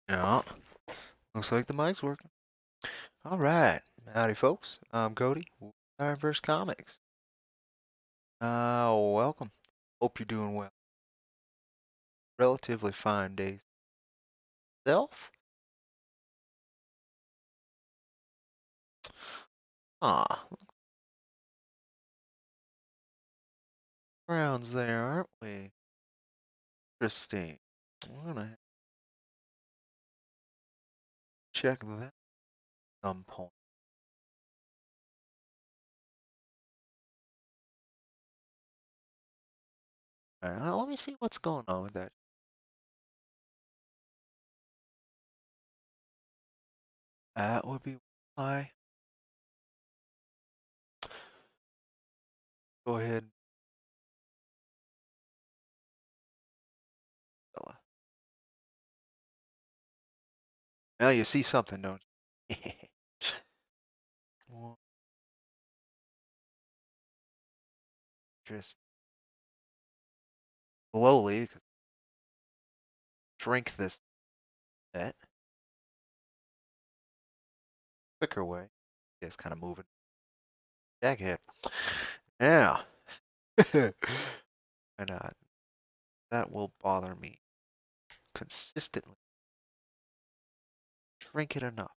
Yeah, looks like the mic's working. All right. Howdy, folks. I'm Cody, IronVerse Comics. Welcome. Hope you're doing well. Relatively fine day. Self? Ah, rounds there, aren't we? Interesting. I'm gonna check that at some point. All right, let me see what's going on with that. That would be why. Go ahead, fella. Now you see something, don't you? Well, just slowly shrink this bit. quicker way. It's kind of moving. Jackhead. Yeah. Why not? That will bother me consistently. Drink it enough.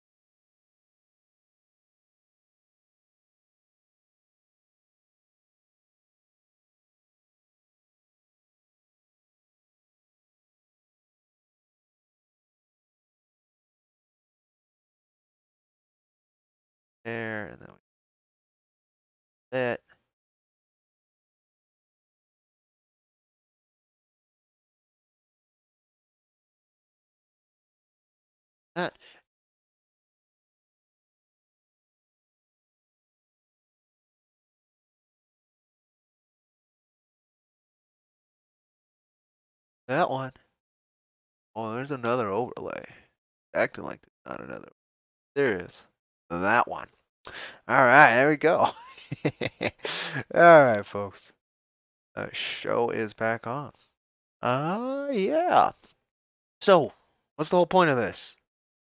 There, and then we that. That that one. Oh, there's another overlay. Acting like there's not another. There is. That one. All right, there we go. All right, folks. The show is back on. Yeah. So, what's the whole point of this?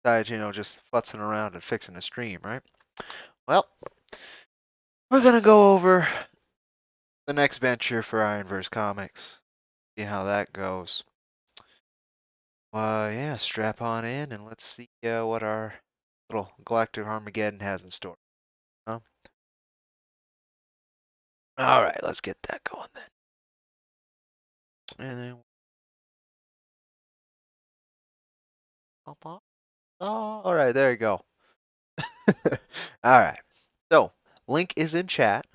Besides, just futzing around and fixing the stream, right? Well, we're gonna go over the next venture for IronVerse Comics. See how that goes. Yeah, strap on in and let's see what our little Galactic Armageddon has in store. Huh? All right, let's get that going then. And then, oh, all right, there you go. All right. So, link is in chat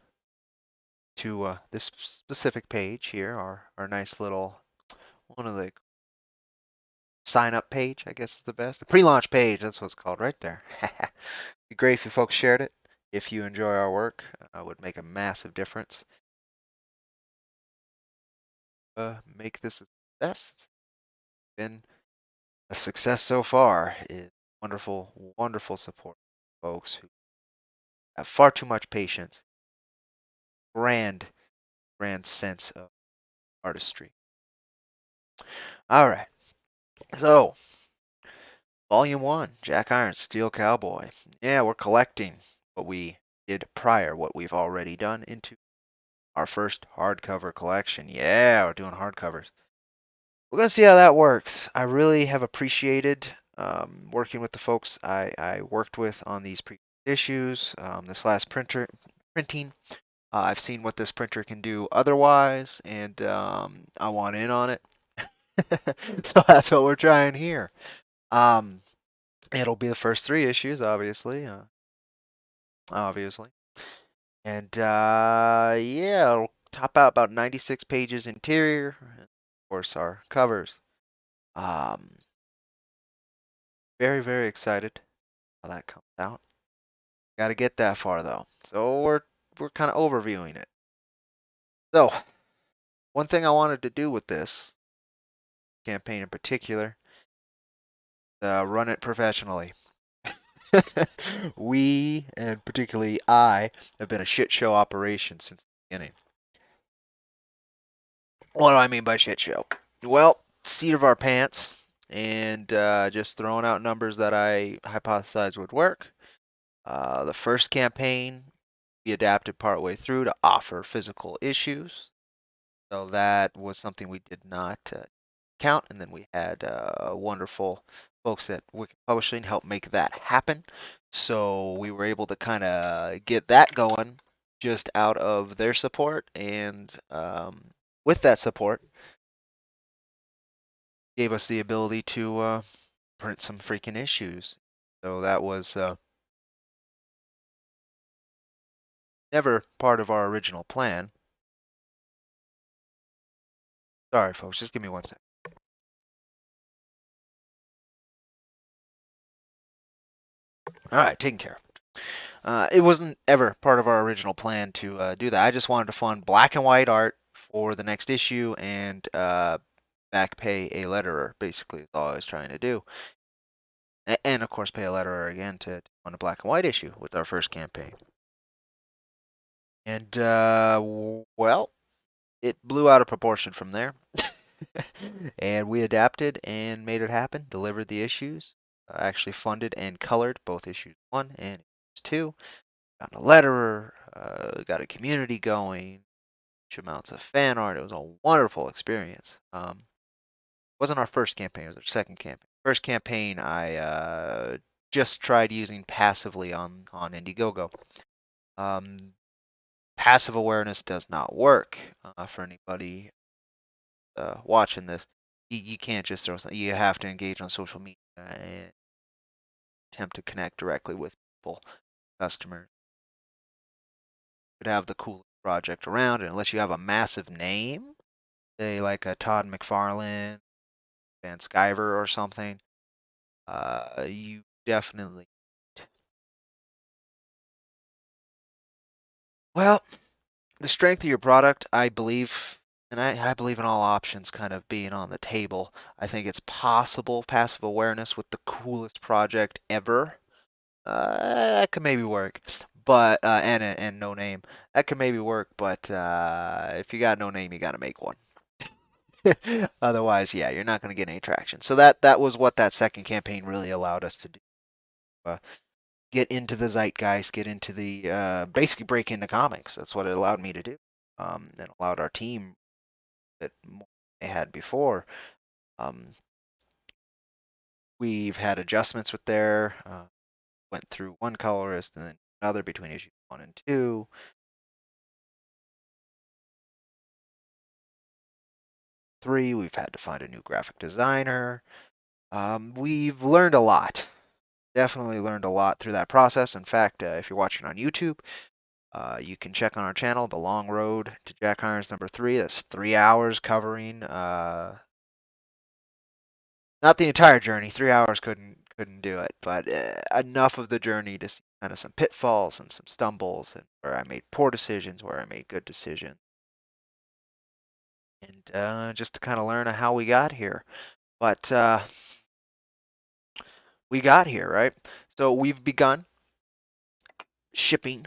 to this specific page here, our nice little one of the sign up page, I guess is the best. The pre-launch page, that's what it's called right there. Be great if you folks shared it. If you enjoy our work, would make a massive difference. Make this a success. It's been a success so far. It's wonderful, wonderful support, folks who have far too much patience. Grand, grand sense of artistry. All right. So, Volume 1, Jack Irons, Steel Cowboy. Yeah, we're collecting what we did prior, what we've already done, into our first hardcover collection. Yeah, we're doing hardcovers. We're going to see how that works. I really have appreciated working with the folks I worked with on these previous issues. This last printing. I've seen what this printer can do otherwise, and I want in on it. So that's what we're trying here. It'll be the first 3 issues, obviously. And yeah, it'll top out about 96 pages interior, and of course our covers. Um, very, very excited how that comes out. Got to get that far though, so we're kind of overviewing it. So one thing I wanted to do with this campaign in particular, run it professionally. We, and particularly I, have been a shit show operation since the beginning. What do I mean by shit show? Well, seat of our pants, and just throwing out numbers that I hypothesized would work. The first campaign, we adapted partway through to offer physical issues. So that was something we did not count. And then we had wonderful folks at Wicked Publishing help make that happen. So we were able to kind of get that going just out of their support. And with that support, gave us the ability to print some freaking issues. So that was never part of our original plan. Sorry, folks, just give me one sec. All right, taken care of. It wasn't ever part of our original plan to do that. I just wanted to fund black and white art for the next issue and back pay a letterer, basically, is all I was trying to do. And of course, pay a letterer again to fund a black and white issue with our first campaign. And, well, it blew out of proportion from there. And we adapted and made it happen, delivered the issues, actually funded and colored both issues 1 and too. Got a letterer, got a community going, huge amounts of fan art. It was a wonderful experience. Wasn't our first campaign, it was our second campaign. First campaign I just tried using passively on Indiegogo. Um, Passive awareness does not work for anybody watching this. You can't just throw something. You have to engage on social media and attempt to connect directly with people, customers. You could have the coolest project around, and unless you have a massive name, say like a Todd McFarlane, Van Sciver, or something, you definitely. Well, the strength of your product, I believe, and I believe in all options kind of being on the table. I think it's possible passive awareness with the coolest project ever. That could maybe work, but and no name, that could maybe work. But if you got no name, you got to make one. Otherwise, yeah, you're not going to get any traction. So that was what that second campaign really allowed us to do. Uh, get into the zeitgeist, get into the basically break into comics. That's what it allowed me to do, and allowed our team that they had before. Um, we've had adjustments with there. Went through one colorist and then another between issues 1 and 2. Three, we've had to find a new graphic designer. We've learned a lot. Definitely learned a lot through that process. In fact, if you're watching on YouTube, you can check on our channel, The Long Road to Jack Irons #3. That's 3 hours covering, not the entire journey. 3 hours couldn't do it, but enough of the journey to see kind of some pitfalls and some stumbles, and where I made poor decisions, where I made good decisions, and just to kind of learn how we got here. But we got here, right? So we've begun shipping.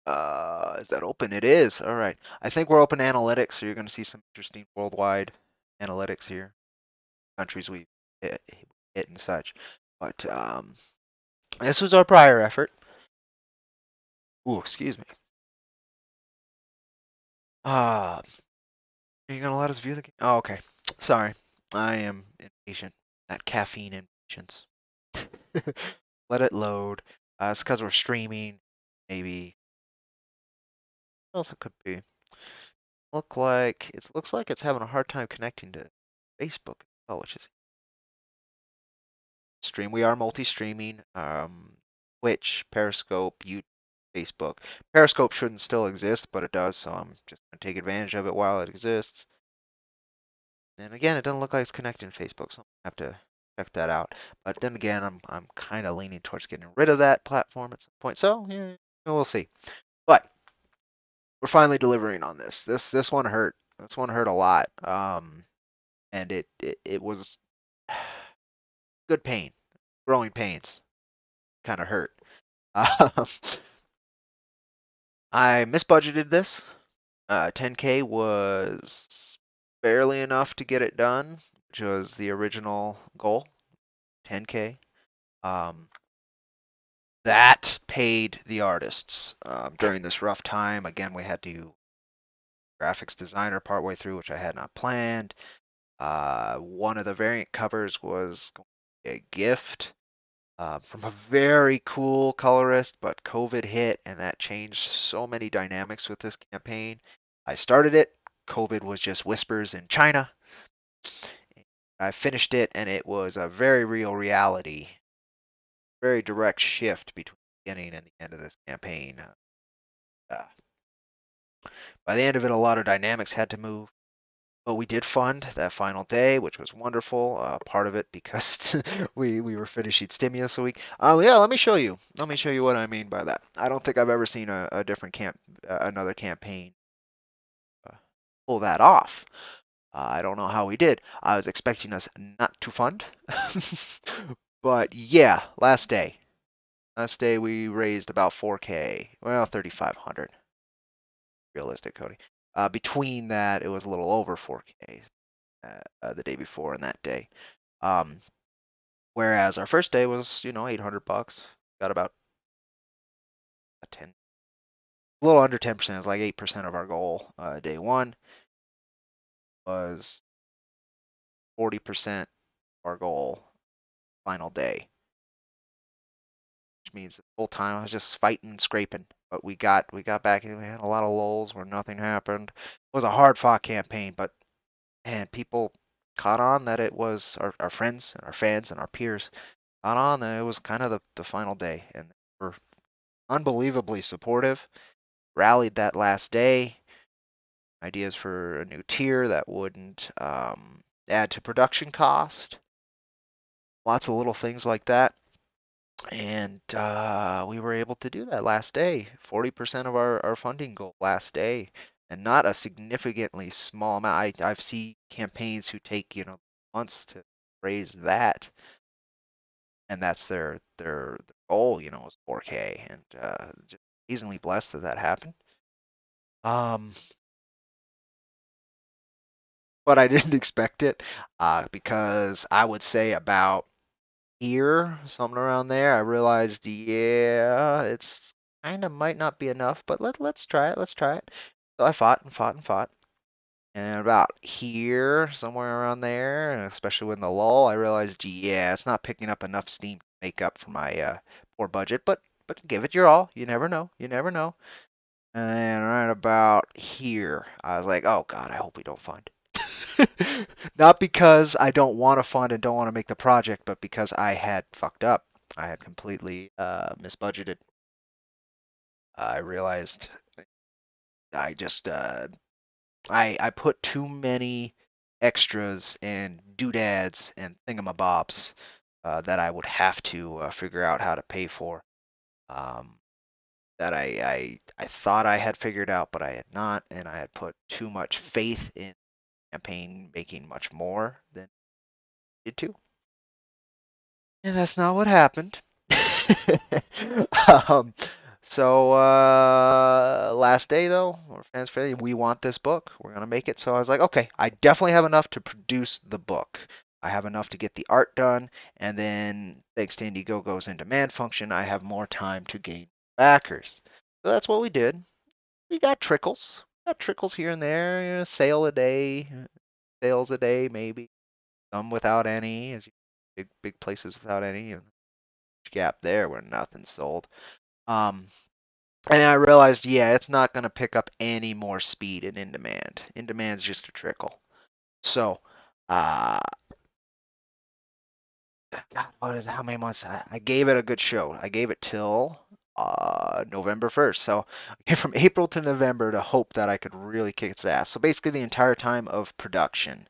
Is that open? It is. All right. I think we're open to analytics, so you're going to see some interesting worldwide analytics here, countries we hit and such. But this was our prior effort. Ooh, excuse me. Are you going to let us view the game? Oh, okay. Sorry. I am impatient. That caffeine impatience. Let it load. It's because we're streaming. Maybe. What else it could be? Looks like it's having a hard time connecting to Facebook. Oh, which is stream. We are multi-streaming. Twitch, Periscope, YouTube, Facebook. Periscope shouldn't still exist, but it does, so I'm just gonna take advantage of it while it exists. And again, it doesn't look like it's connecting to Facebook, so I have to check that out. But then again, I'm kind of leaning towards getting rid of that platform at some point. So yeah, we'll see. But we're finally delivering on this. This one hurt. This one hurt a lot. And it was good pain, growing pains, kind of hurt. Um, I misbudgeted this. 10K was barely enough to get it done, which was the original goal. 10K. Um, that paid the artists during this rough time. Again, we had to graphics designer partway through, which I had not planned. One of the variant covers was a gift from a very cool colorist, but COVID hit and that changed so many dynamics with this campaign. I started it, COVID was just whispers in China. I finished it, and it was a very real reality, very direct shift between the beginning and the end of this campaign. Uh, by the end of it, a lot of dynamics had to move. But we did fund that final day, which was wonderful. Part of it because we were finishing Stimulus a week. Yeah, let me show you. Let me show you what I mean by that. I don't think I've ever seen a different another campaign uh, pull that off. I don't know how we did. I was expecting us not to fund, but yeah, last day. Last day we raised about 4K. Well, 3,500. Realistic, Cody. Between that, it was a little over 4K. The day before and that day. Um, Whereas our first day was, $800. Got about a little under 10%. It's like 8% of our goal. Day one was 40% of our goal final day, which means the whole time I was just fighting and scraping. But we got back and we had a lot of lulls where nothing happened. It was a hard fought campaign, but man, people caught on that it was our friends and our fans and our peers caught on that it was kind of the final day, and they were unbelievably supportive. Rallied that last day. Ideas for a new tier that wouldn't add to production cost. Lots of little things like that. And we were able to do that last day. 40% of our funding goal last day. And not a significantly small amount. I've seen campaigns who take, months to raise that. And that's their goal, is 4K. And just amazingly blessed that that happened. Um, but I didn't expect it because I would say about here, something around there, I realized, yeah, it's kind of might not be enough, but let's try it. Let's try it. So I fought and fought and fought. And about here, somewhere around there, and especially when the lull, I realized, yeah, it's not picking up enough steam to make up for my poor budget, but give it your all. You never know. You never know. And then right about here, I was like, oh God, I hope we don't fund. Not because I don't want to fund and don't want to make the project, but because I had fucked up. I had completely misbudgeted. I realized I just I put too many extras and doodads and thingamabobs that I would have to figure out how to pay for. Um, that I thought I had figured out, but I had not, and I had put too much faith in campaign making much more than it did to. And that's not what happened. um, last day though, we're fans friendly. We want this book. We're gonna make it. So I was like, okay, I definitely have enough to produce the book. I have enough to get the art done, and then thanks to Indiegogo's in demand function, I have more time to gain backers. So that's what we did. We got trickles. Got trickles here and there. Sale a day, sales a day maybe. Some without any, as you big places without any, and gap there where nothing sold. Um, and I realized, yeah, it's not going to pick up any more speed in demand. In demand's just a trickle. So, uh, God, what is it? How many months? I gave it a good show. I gave it till November 1st. So from April to November to hope that I could really kick its ass. So basically the entire time of production,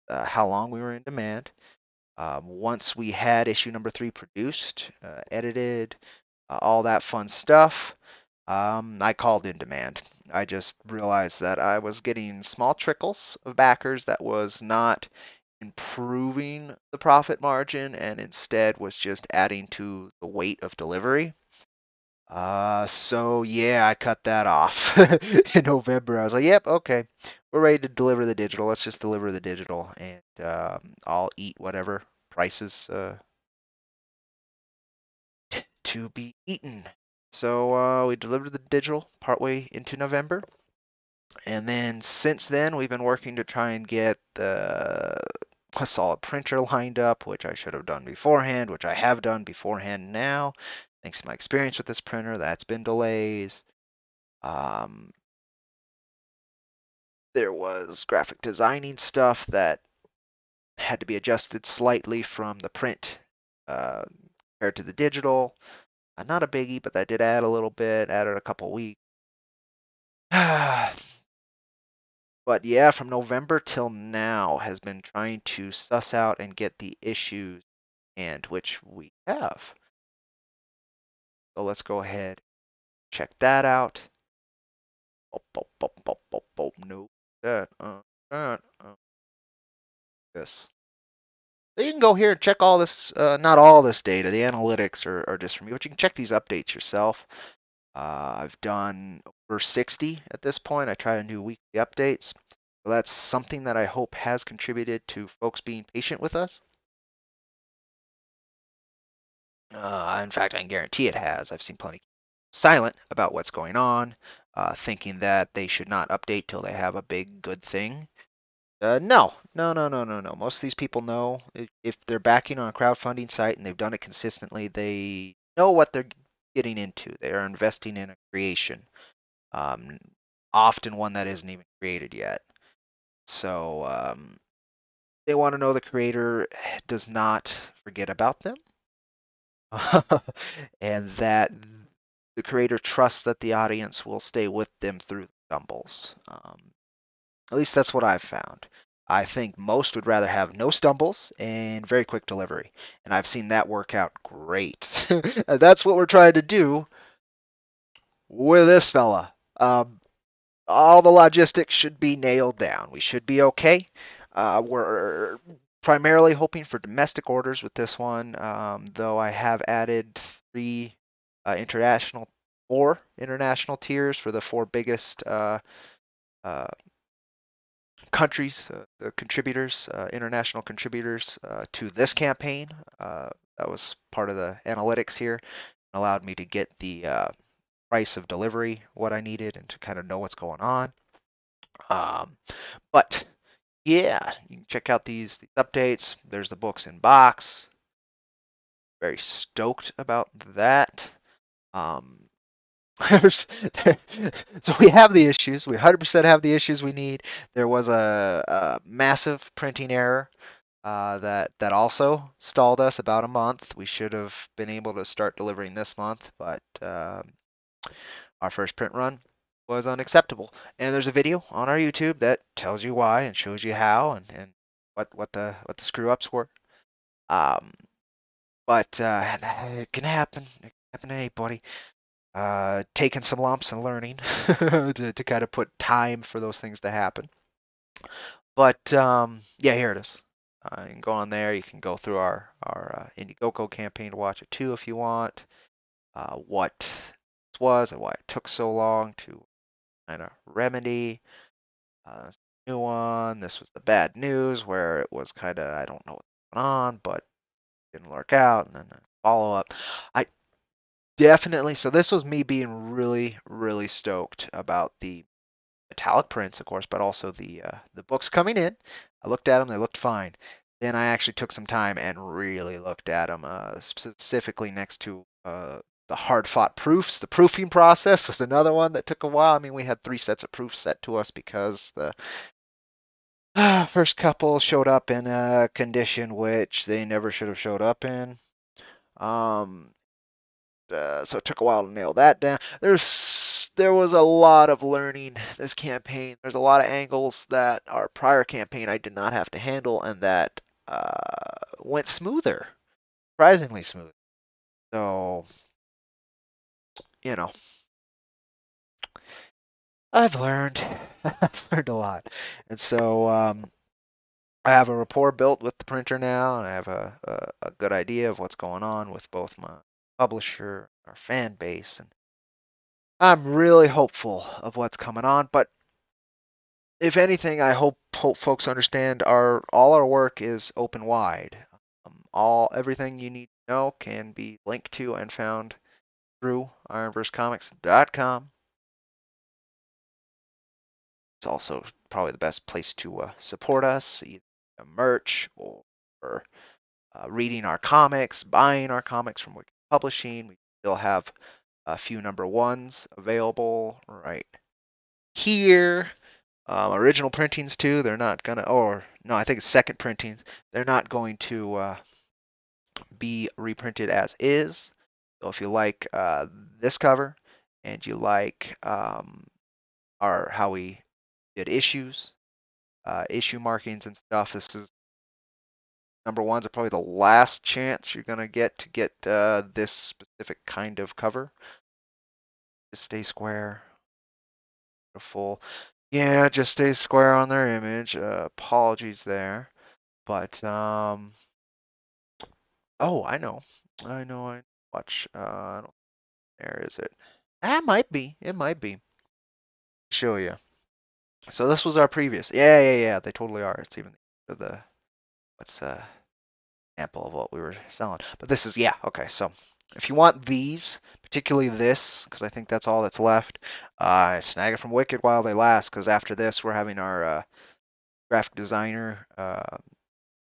how long we were in demand. Once we had issue number 3 produced, edited, all that fun stuff, I called in demand. I just realized that I was getting small trickles of backers that was not improving the profit margin and instead was just adding to the weight of delivery. So yeah, I cut that off in November. I was like, yep, okay, we're ready to deliver the digital. Let's just deliver the digital, and I'll eat whatever prices to be eaten. So we delivered the digital partway into November, and then since then we've been working to try and get a solid printer lined up, which I should have done beforehand, which I have done beforehand now. Thanks to my experience with this printer, that's been delays. Um, there was graphic designing stuff that had to be adjusted slightly from the print uh, compared to the digital. Not a biggie, but that did add a little bit, added a couple weeks. But yeah, from November till now has been trying to suss out and get the issues, and which we have. So let's go ahead, check that out. No, that, this. So you can go here and check all this, not all this data. The analytics are just from me, but you can check these updates yourself. I've done over 60 at this point. I try to do weekly updates. So that's something that I hope has contributed to folks being patient with us. In fact, I can guarantee it has. I've seen plenty silent about what's going on, thinking that they should not update till they have a big good thing. No, no, no, no, no, no. Most of these people know if they're backing on a crowdfunding site and they've done it consistently, they know what they're getting into. They are investing in a creation, um, often one that isn't even created yet. So they want to know the creator does not forget about them, and that the creator trusts that the audience will stay with them through the stumbles. At least that's what I've found. I think most would rather have no stumbles and very quick delivery. And I've seen that work out great. That's what we're trying to do with this fella. All the logistics should be nailed down. We should be okay. We're primarily hoping for domestic orders with this one, though I have added three international, four international tiers for the four biggest uh, countries, the contributors, international contributors to this campaign. That was part of the analytics here, allowed me to get the price of delivery, what I needed, and to kind of know what's going on. Um, but yeah, you can check out these updates. There's the books in box. Very stoked about that. Um, so we have the issues. We 100% have the issues we need. There was a massive printing error that also stalled us about a month. We should have been able to start delivering this month, but our first print run was unacceptable. And there's a video on our YouTube that tells you why and shows you how and what the screw ups were. Um, but it can happen. It can happen to anybody. Taking some lumps and learning to kind of put time for those things to happen. But yeah, here it is. You can go on there. You can go through our Indiegogo campaign to watch it too if you want. What it was and why it took so long to kind of remedy. New one. This was the bad news where it was kind of I don't know what's going on, but it didn't work out. And then a follow up. I definitely. So this was me being really, really stoked about the metallic prints, of course, but also the books coming in. I looked at them; they looked fine. Then I actually took some time and really looked at them, specifically next to the hard-fought proofs. The proofing process was another one that took a while. I mean, we had 3 sets of proofs set to us because the first couple showed up in a condition which they never should have showed up in. Um, so it took a while to nail that down. There was a lot of learning this campaign. There's a lot of angles that our prior campaign I did not have to handle, and that went smoother, surprisingly smooth. So you know, I've learned, I've learned a lot, and so I have a rapport built with the printer now, and I have a good idea of what's going on with both my publisher, our fan base, and I'm really hopeful of what's coming on. But if anything, I hope folks understand our all our work is open wide. All everything you need to know can be linked to and found through IronVerseComics.com. It's also probably the best place to support us, either merch or reading our comics, buying our comics from Wiki Publishing. We still have a few number 1s available right here. Original printings too. They're not gonna, or no, I think it's second printings. They're not going to be reprinted as is. So if you like this cover and you like our how we did issues, issue markings and stuff, this is number 1s are probably the last chance you're gonna get to get this specific kind of cover. Just stay square, beautiful. Yeah, just stay square on their image. Apologies there. But oh, I know. I watch I don't where is it? Ah, might be. It might be. Show you. So this was our previous. Yeah, yeah, yeah. They totally are. It's even the what's sample of what we were selling. But this is yeah, okay. So If you want these, particularly this, because I think that's all that's left, snag it from Wicked while they last, because after this, we're having our graphic designer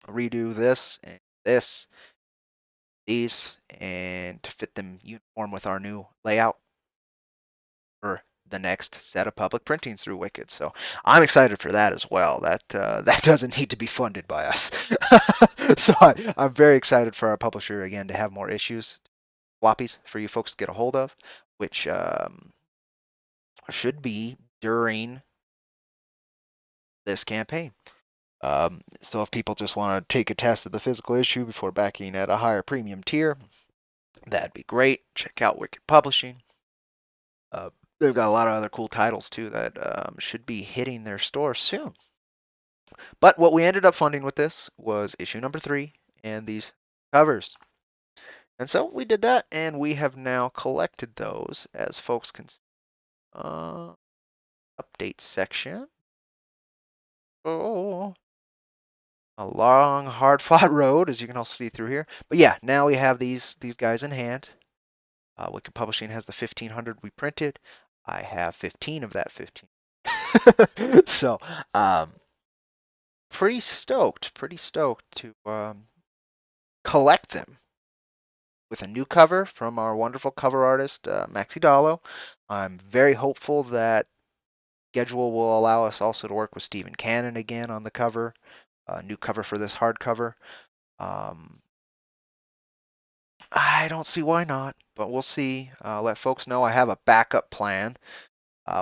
redo this and this, these, and to fit them uniform with our new layout for the next set of public printings through Wicked. So I'm excited for that as well. That that doesn't need to be funded by us. So I'm very excited for our publisher again to have more issues, floppies for you folks to get a hold of, which should be during this campaign. So if people just want to take a test of the physical issue before backing at a higher premium tier, that'd be great. Check out Wicked Publishing. Uh, they've got a lot of other cool titles too that should be hitting their store soon. But what we ended up funding with this was issue number 3 and these covers. And so we did that, and we have now collected those, as folks can see. Update section. Oh, a long, hard-fought road, as you can all see through here. But yeah, now we have these guys in hand. Wicked Publishing has the 1,500 we printed. I have 15 of that 15. So, pretty stoked to collect them with a new cover from our wonderful cover artist, Maxi Dallo. I'm very hopeful that schedule will allow us also to work with Stephen Cannon again on the cover, new cover for this hardcover. I don't see why not, but we'll see. Let folks know I have a backup plan,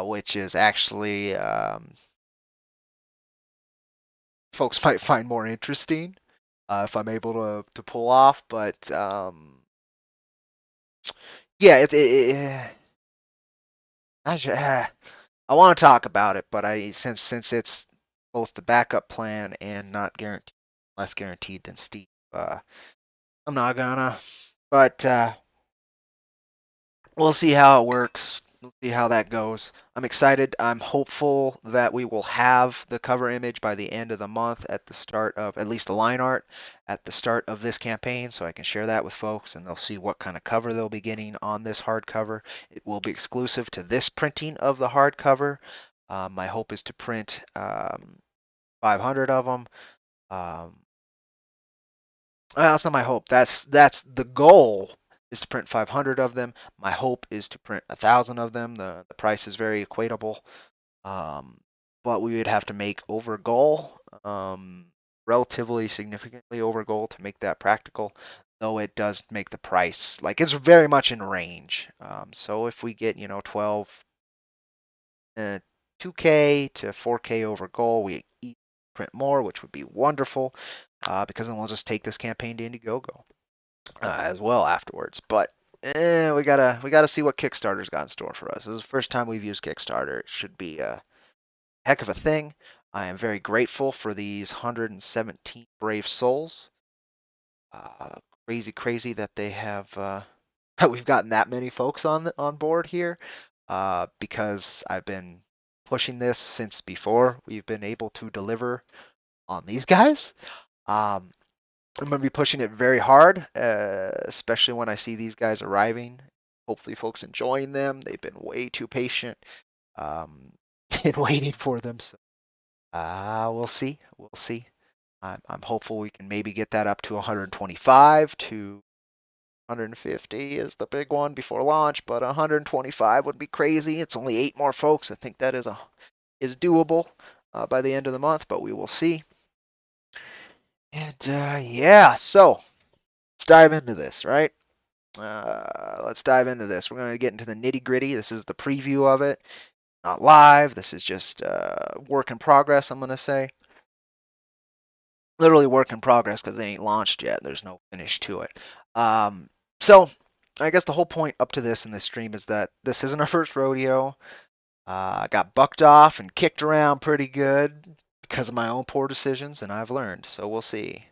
which is actually folks might find more interesting if I'm able to pull off. But yeah, I want to talk about it, but since it's both the backup plan and not guaranteed, less guaranteed than Steve, I'm not gonna. But we'll see how it works. We'll see how that goes. I'm excited. I'm hopeful that we will have the cover image by the end of the month at the start of, at least the line art, at the start of this campaign, so I can share that with folks and they'll see what kind of cover they'll be getting on this hardcover. It will be exclusive to this printing of the hardcover. My hope is to print 500 of them. Well, that's not my hope. That's the goal, is to print 500 of them. My hope is to print 1,000 of them. The price is very equatable, um, but we would have to make over goal, relatively significantly over goal to make that practical. Though it does make the price, like, it's very much in range. So if we get 12, 2K to 4K over goal, we print more, which would be wonderful, because then we'll just take this campaign to Indiegogo as well afterwards. But we gotta see what Kickstarter's got in store for us. This is the first time we've used Kickstarter. It should be a heck of a thing. I am very grateful for these 117 brave souls. Uh, crazy that they have that we've gotten that many folks on board here. Because I've been pushing this since before we've been able to deliver on these guys. Um, I'm going to be pushing it very hard, especially when I see these guys arriving. Hopefully, folks enjoying them. They've been way too patient in waiting for them. So, we'll see. We'll see. I'm hopeful we can maybe get that up to 125 to 150 is the big one before launch, but 125 would be crazy. It's only 8 more folks. I think that is doable by the end of the month, but we will see. And yeah, so let's dive into this, right? Let's dive into this. We're going to get into the nitty gritty. This is the preview of it, not live. This is just work in progress, I'm going to say. Literally work in progress because they ain't launched yet. There's no finish to it. So I guess the whole point up to this in this stream is that this isn't our first rodeo. I got bucked off and kicked around pretty good because of my own poor decisions, and I've learned. So we'll see.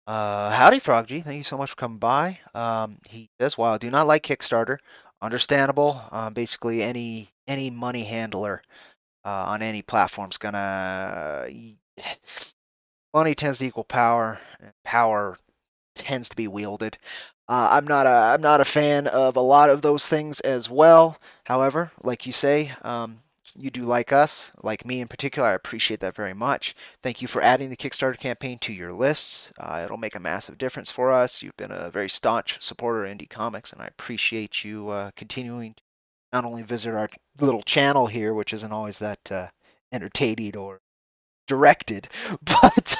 Howdy, Frog G. Thank you so much for coming by. He says, "While I do not like Kickstarter, understandable. Basically, any money handler on any platform's gonna money tends to equal power, and power tends to be wielded. I'm not a fan of a lot of those things as well. However, like you say, you do like us, like me in particular. I appreciate that very much. Thank you for adding the Kickstarter campaign to your lists. It'll make a massive difference for us. You've been a very staunch supporter of indie comics, and I appreciate you continuing to not only visit our little channel here, which isn't always that entertaining or directed, but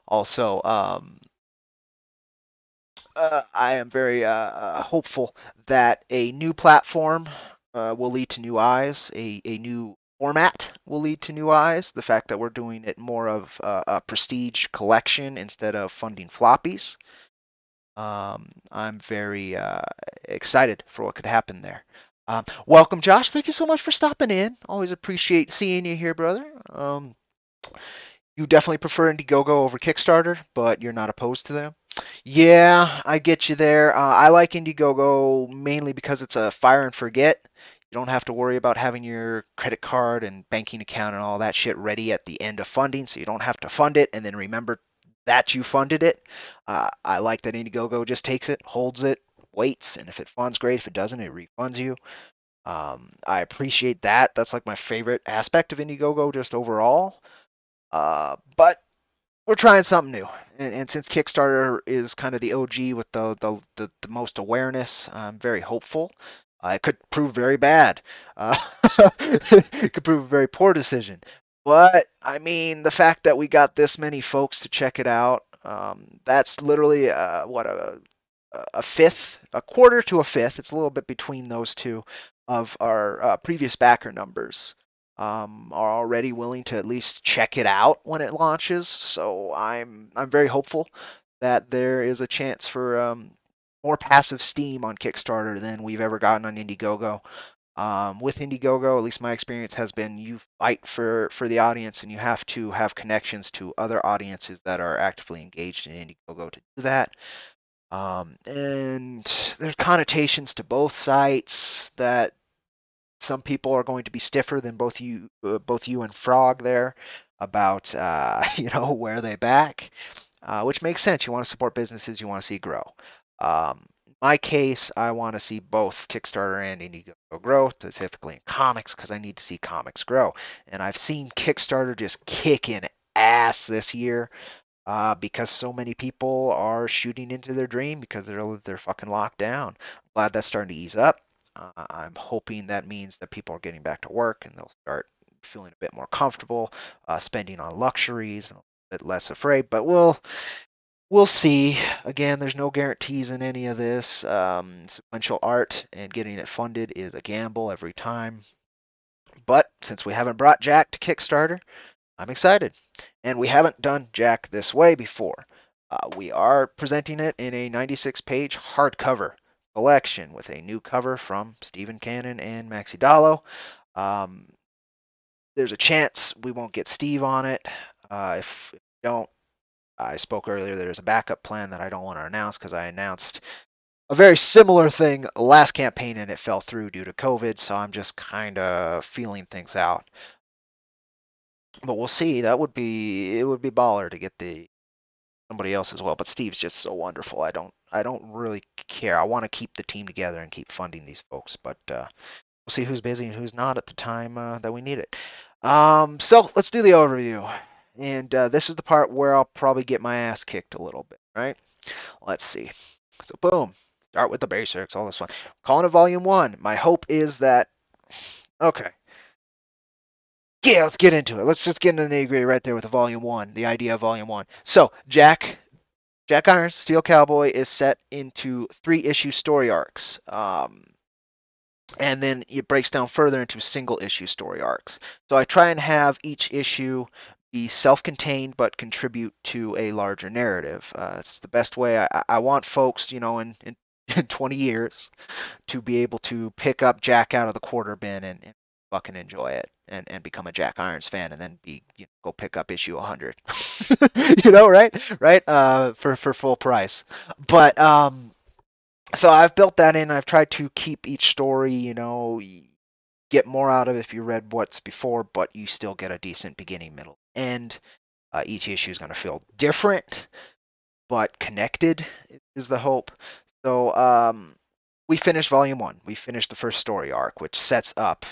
also I am very hopeful that a new platform will lead to new eyes, a new format will lead to new eyes. The fact that we're doing it more of a prestige collection instead of funding floppies. I'm very excited for what could happen there. Welcome, Josh. Thank you so much for stopping in. Always appreciate seeing you here, brother. You definitely prefer Indiegogo over Kickstarter, but you're not opposed to them. Yeah, I get you there. I like Indiegogo mainly because it's a fire and forget. You don't have to worry about having your credit card and banking account and all that shit ready at the end of funding, so you don't have to fund it and then remember that you funded it. I like that Indiegogo just takes it, holds it, waits, and if it funds, great. If it doesn't, it refunds you. I appreciate that. That's like my favorite aspect of Indiegogo just overall. But we're trying something new. And since Kickstarter is kind of the OG with the most awareness, I'm very hopeful. It could prove very bad. It could prove a very poor decision. But I mean, the fact that we got this many folks to check it out, that's literally what a fifth, a quarter to a fifth. It's a little bit between those two of our previous backer numbers are already willing to at least check it out when it launches. So I'm very hopeful that there is a chance for more passive steam on Kickstarter than we've ever gotten on Indiegogo. With Indiegogo, at least my experience has been you fight for the audience and you have to have connections to other audiences that are actively engaged in Indiegogo to do that. And there's connotations to both sites that some people are going to be stiffer than both you and Frog there about where they back, which makes sense. You want to support businesses, you want to see grow. In my case, I want to see both Kickstarter and Indiegogo grow, specifically in comics, because I need to see comics grow. And I've seen Kickstarter just kicking ass this year because so many people are shooting into their dream because they're fucking locked down. I'm glad that's starting to ease up. I'm hoping that means that people are getting back to work and they'll start feeling a bit more comfortable spending on luxuries and a bit less afraid. But we'll see. Again, there's no guarantees in any of this. Sequential art and getting it funded is a gamble every time. But since we haven't brought Jack to Kickstarter, I'm excited. And we haven't done Jack this way before. We are presenting it in a 96-page hardcover collection with a new cover from Stephen Cannon and Maxi Dallo. Um, there's a chance we won't get Steve on it. If we don't, I spoke earlier, there's a backup plan that I don't want to announce because I announced a very similar thing last campaign and it fell through due to COVID, so I'm just kind of feeling things out. But we'll see. It would be baller to get the somebody else as well. But Steve's just so wonderful. I don't really care. I want to keep the team together and keep funding these folks. But we'll see who's busy and who's not at the time that we need it. So let's do the overview. And this is the part where I'll probably get my ass kicked a little bit, right? Let's see. So boom. Start with the basics, all this fun. Calling it Volume 1. My hope is that okay. Yeah, let's get into it. Let's just get into the nitty gritty right there with the Volume 1, the idea of Volume 1. So, Jack Irons, Steel Cowboy, is set into 3-issue story arcs. And then it breaks down further into single issue story arcs. So I try and have each issue be self-contained but contribute to a larger narrative. It's the best way. I want folks, in 20 years to be able to pick up Jack out of the quarter bin and fucking enjoy it and become a Jack Irons fan and then go pick up issue 100. Right? For full price. But so I've built that in. I've tried to keep each story, get more out of it if you read what's before, but you still get a decent beginning, middle, end. Each issue is going to feel different. but connected is the hope. So we finished volume 1. We finished the first story arc, which sets up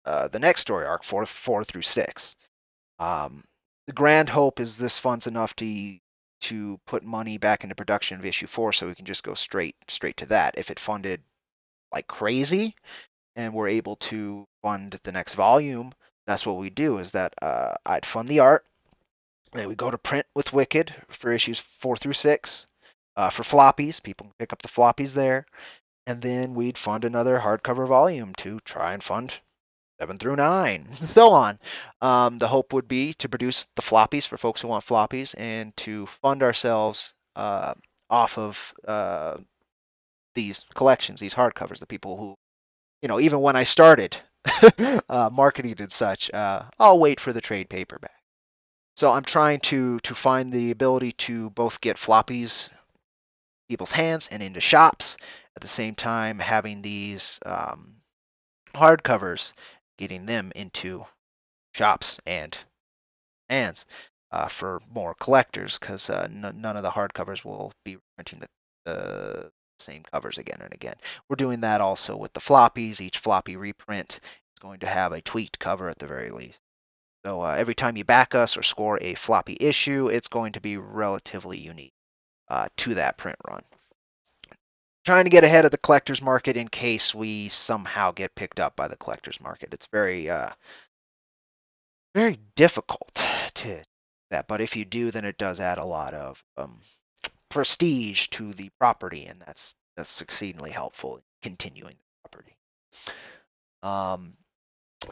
the next story arc, 4 through 6. The grand hope is this funds enough to put money back into production of issue 4, so we can just go straight to that. If it funded like crazy and we're able to fund the next volume, that's what we do. Is that I'd fund the art, then we go to print with Wicked for issues 4 through 6. For floppies, people can pick up the floppies there, and then we'd fund another hardcover volume to try and fund 7 through 9, and so on. The hope would be to produce the floppies for folks who want floppies and to fund ourselves off of these collections, these hardcovers, the people who, even when I started marketing and such, I'll wait for the trade paperback. So I'm trying to find the ability to both get floppies people's hands and into shops at the same time having these hardcovers, getting them into shops and hands for more collectors, because none of the hardcovers will be printing the same covers again and again. We're doing that also with the floppies. Each floppy reprint is going to have a tweaked cover at the very least. So every time you back us or score a floppy issue, it's going to be relatively unique to that print run. Trying to get ahead of the collector's market in case we somehow get picked up by the collector's market. It's very very difficult to that, but if you do, then it does add a lot of prestige to the property, and that's exceedingly helpful in continuing the property.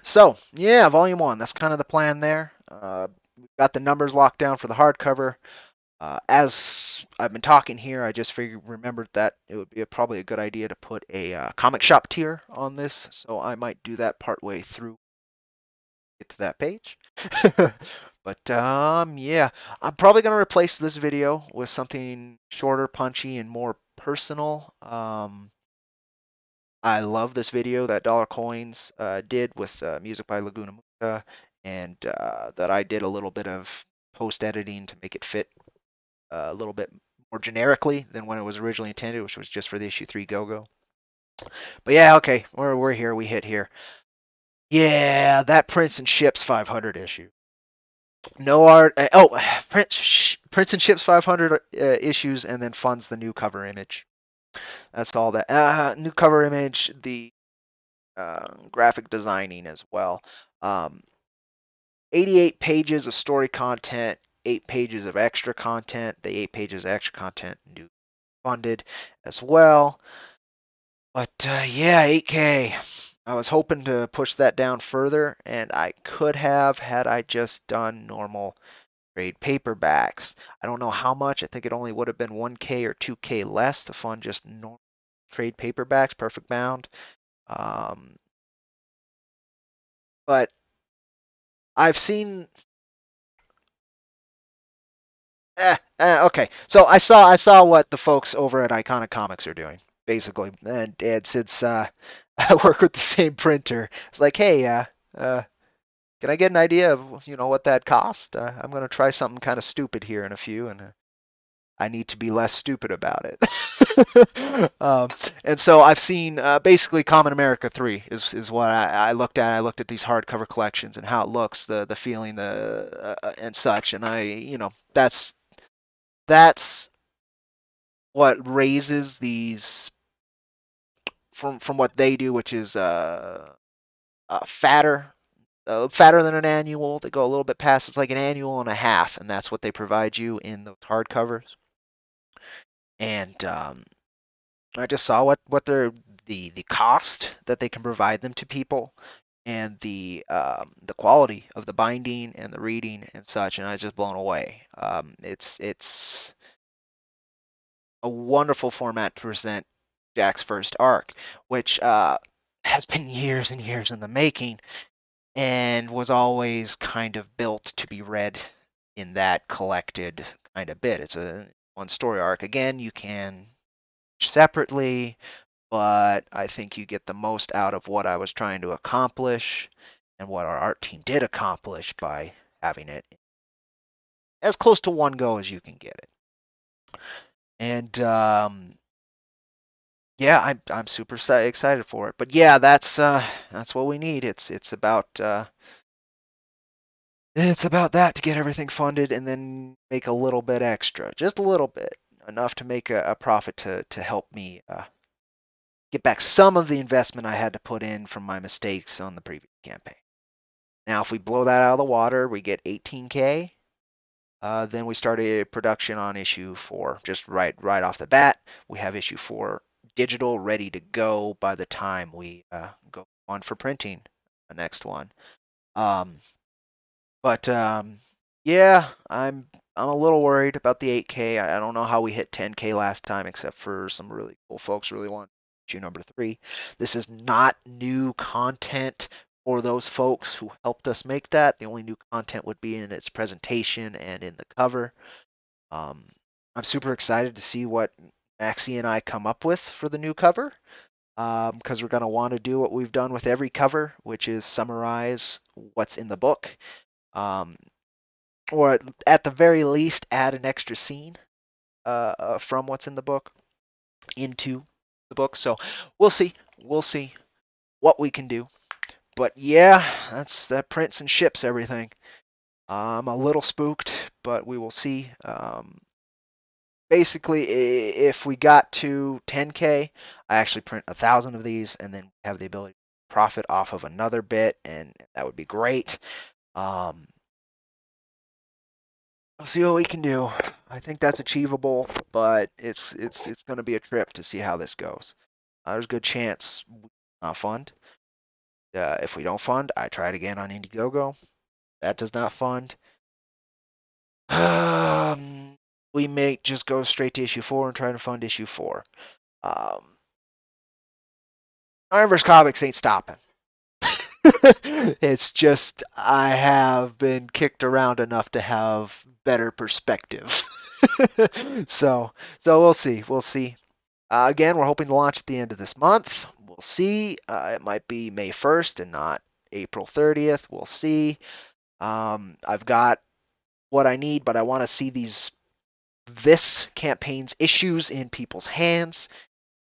So yeah, volume 1. That's kind of the plan there. We've got the numbers locked down for the hardcover. As I've been talking here, I just remembered that it would be probably a good idea to put a comic shop tier on this, so I might do that partway through. Get to that page. But yeah, I'm probably gonna replace this video with something shorter, punchy, and more personal. I love this video that Dollar Coins did with music by Laguna Muta, and that I did a little bit of post editing to make it fit a little bit more generically than when it was originally intended, which was just for the issue 3 Go-Go. But yeah, okay, we're here. We hit here. Yeah, that Prince and Ships 500 issue. No art. Prince and Ships 500 issues, and then funds the new cover image. That's all that. New cover image, the graphic designing as well. 88 pages of story content, 8 pages of extra content. The 8 pages of extra content new funded as well. But yeah, 8K. I was hoping to push that down further, and I could have had I just done normal trade paperbacks. I don't know how much. I think it only would have been 1K or 2K less to fund just normal trade paperbacks, perfect bound. But I've seen. Okay, so I saw what the folks over at Iconic Comics are doing, basically, and since I work with the same printer, it's like, hey, can I get an idea of what that cost? I'm gonna try something kind of stupid here in a few, and I need to be less stupid about it. And so I've seen basically Common America 3 is what I looked at. I looked at these hardcover collections and how it looks, the feeling, the and such, and that's what raises these from what they do, which is fatter. Fatter than an annual. They go a little bit past. It's like an annual and a half, and that's what they provide you in those hardcovers. And I just saw what the cost that they can provide them to people, and the quality of the binding and the reading and such, and I was just blown away. It's a wonderful format to present Jack's first arc, which has been years and years in the making, and was always kind of built to be read in that collected kind of bit. It's a one story arc. Again, you can separately, but I think you get the most out of what I was trying to accomplish and what our art team did accomplish by having it as close to one go as you can get it. And yeah, I'm super excited for it. But yeah, that's what we need. It's about that to get everything funded and then make a little bit extra, just a little bit, enough to make a profit to help me get back some of the investment I had to put in from my mistakes on the previous campaign. Now, if we blow that out of the water, we get 18K. Then we started production on issue 4, just right off the bat. We have issue 4 digital ready to go by the time we go on for printing the next one. Um, but yeah, I'm a little worried about the 8K. I don't know how we hit 10K last time, except for some really cool folks really want issue number 3. This is not new content for those folks who helped us make that. The only new content would be in its presentation and in the cover. Um, I'm super excited to see what Maxie and I come up with for the new cover, because we're going to want to do what we've done with every cover, which is summarize what's in the book, um, or at the very least add an extra scene from what's in the book into the book. So we'll see. We'll see what we can do. But yeah, that prints and ships everything. I'm a little spooked, but we will see. Basically, if we got to 10K, I actually print 1,000 of these and then have the ability to profit off of another bit, and that would be great. Um, we'll see what we can do. I think that's achievable, but it's going to be a trip to see how this goes. There's a good chance we not fund. If we don't fund, I try it again on Indiegogo. That does not fund. Um, we may just go straight to issue 4 and try to fund issue 4. Um, IronVerse Comics ain't stopping. It's just I have been kicked around enough to have better perspective. so so we'll see. We'll see. Again, we're hoping to launch at the end of this month. We'll see. It might be May 1st and not April 30th. We'll see. I've got what I need, but I want to see this campaign's issues in people's hands.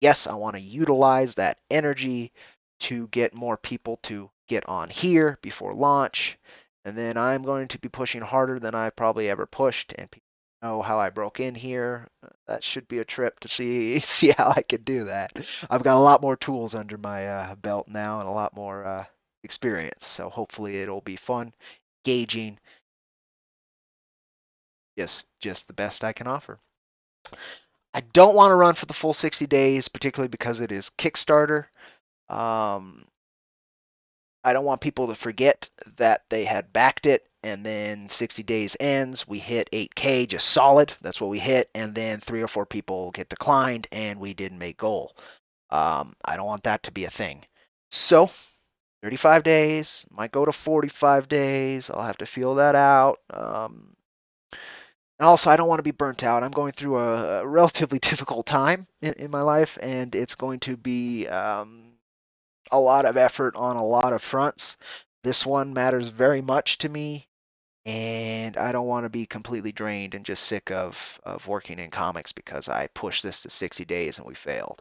Yes, I want to utilize that energy to get more people to get on here before launch. And then I'm going to be pushing harder than I've probably ever pushed. And people know how I broke in here. That should be a trip to see how I can do that. I've got a lot more tools under my belt now and a lot more experience. So hopefully it'll be fun, engaging, just the best I can offer. I don't want to run for the full 60 days, particularly because it is Kickstarter. Um, I don't want people to forget that they had backed it, and then 60 days ends. We hit 8K just solid. That's what we hit, and then 3 or 4 people get declined, and we didn't make goal. I don't want that to be a thing. So 35 days might go to 45 days. I'll have to feel that out. And also, I don't want to be burnt out. I'm going through a relatively difficult time in my life, and it's going to be a lot of effort on a lot of fronts. This one matters very much to me, and I don't want to be completely drained and just sick of working in comics because I pushed this to 60 days and we failed.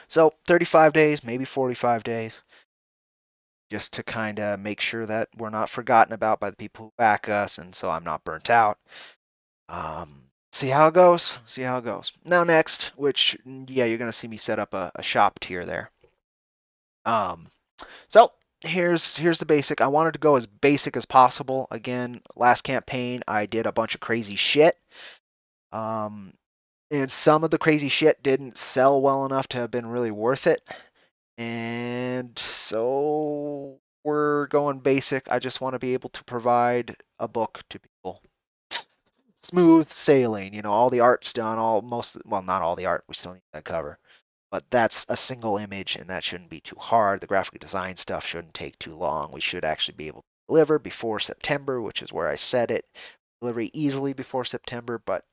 So 35 days, maybe 45 days, just to kind of make sure that we're not forgotten about by the people who back us, and so I'm not burnt out. See how it goes. See how it goes. Now next, which yeah, you're gonna see me set up a shop tier there. Um, So here's the basic. I wanted to go as basic as possible. Again, last campaign I did a bunch of crazy shit. Um, and some of the crazy shit didn't sell well enough to have been really worth it. And so we're going basic. I just want to be able to provide a book to people. Smooth sailing, all the art's done, well, not all the art, we still need that cover. But that's a single image, and that shouldn't be too hard. The graphic design stuff shouldn't take too long. We should actually be able to deliver before September, which is where I set it. Delivery easily before September, but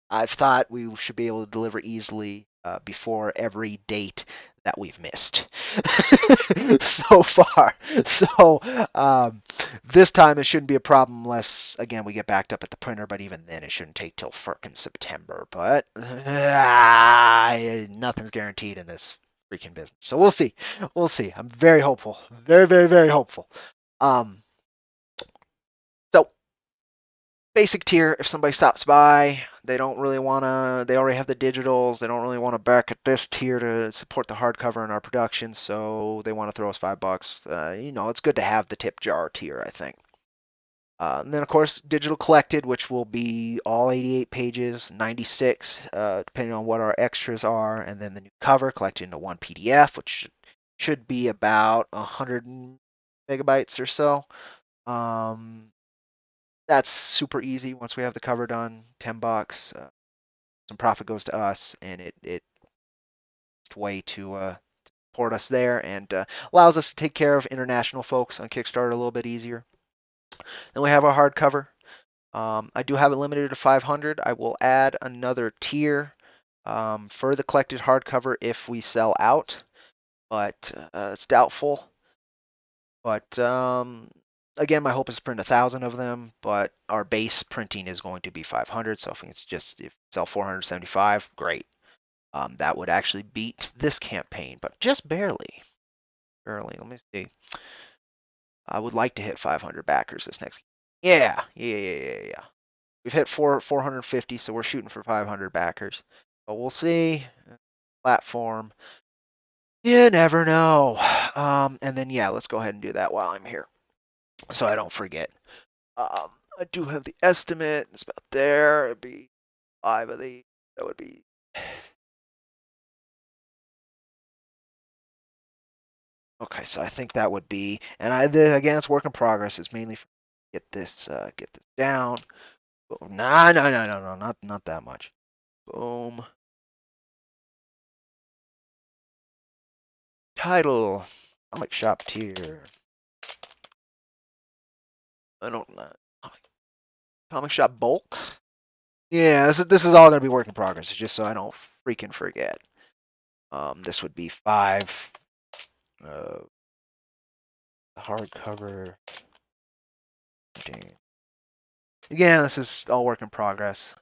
I've thought we should be able to deliver easily before every date that we've missed so far. So this time it shouldn't be a problem unless, again, we get backed up at the printer. But even then, it shouldn't take till frickin' September. But nothing's guaranteed in this freaking business. So we'll see. We'll see. I'm very hopeful. Very, very, very hopeful. Um, so basic tier, if somebody stops by, they don't really want to, they already have the digitals, they don't really want to back at this tier to support the hardcover in our production, so they want to throw us $5. It's good to have the tip jar tier, I think. And then, of course, digital collected, which will be all 88 pages, 96, depending on what our extras are, and then the new cover collected into one PDF, which should be about 100 megabytes or so. That's super easy once we have the cover done. $10. Some profit goes to us, and it's a way to support us there, and allows us to take care of international folks on Kickstarter a little bit easier. Then we have our hardcover. I do have it limited to 500. I will add another tier for the collected hardcover if we sell out, but it's doubtful. But again, my hope is to print 1,000 of them, but our base printing is going to be 500. So if we sell 475, great. That would actually beat this campaign, but just barely. Barely. Let me see. I would like to hit 500 backers this next. Yeah. We've hit 450, so we're shooting for 500 backers. But we'll see. Platform. You never know. And then yeah, let's go ahead and do that while I'm here, so I don't forget. I do have the estimate. It's about there. It'd be 5 of these. That would be. Okay, so I think that would be, and again, it's work in progress. It's mainly for get this down. Boom. Nah, no, not that much. Boom. Title, comic shop tier. I don't know. Comic shop bulk. Yeah, this is all gonna be work in progress. Just so I don't freaking forget. This would be 5. Uh, hardcover. Again, this is all work in progress.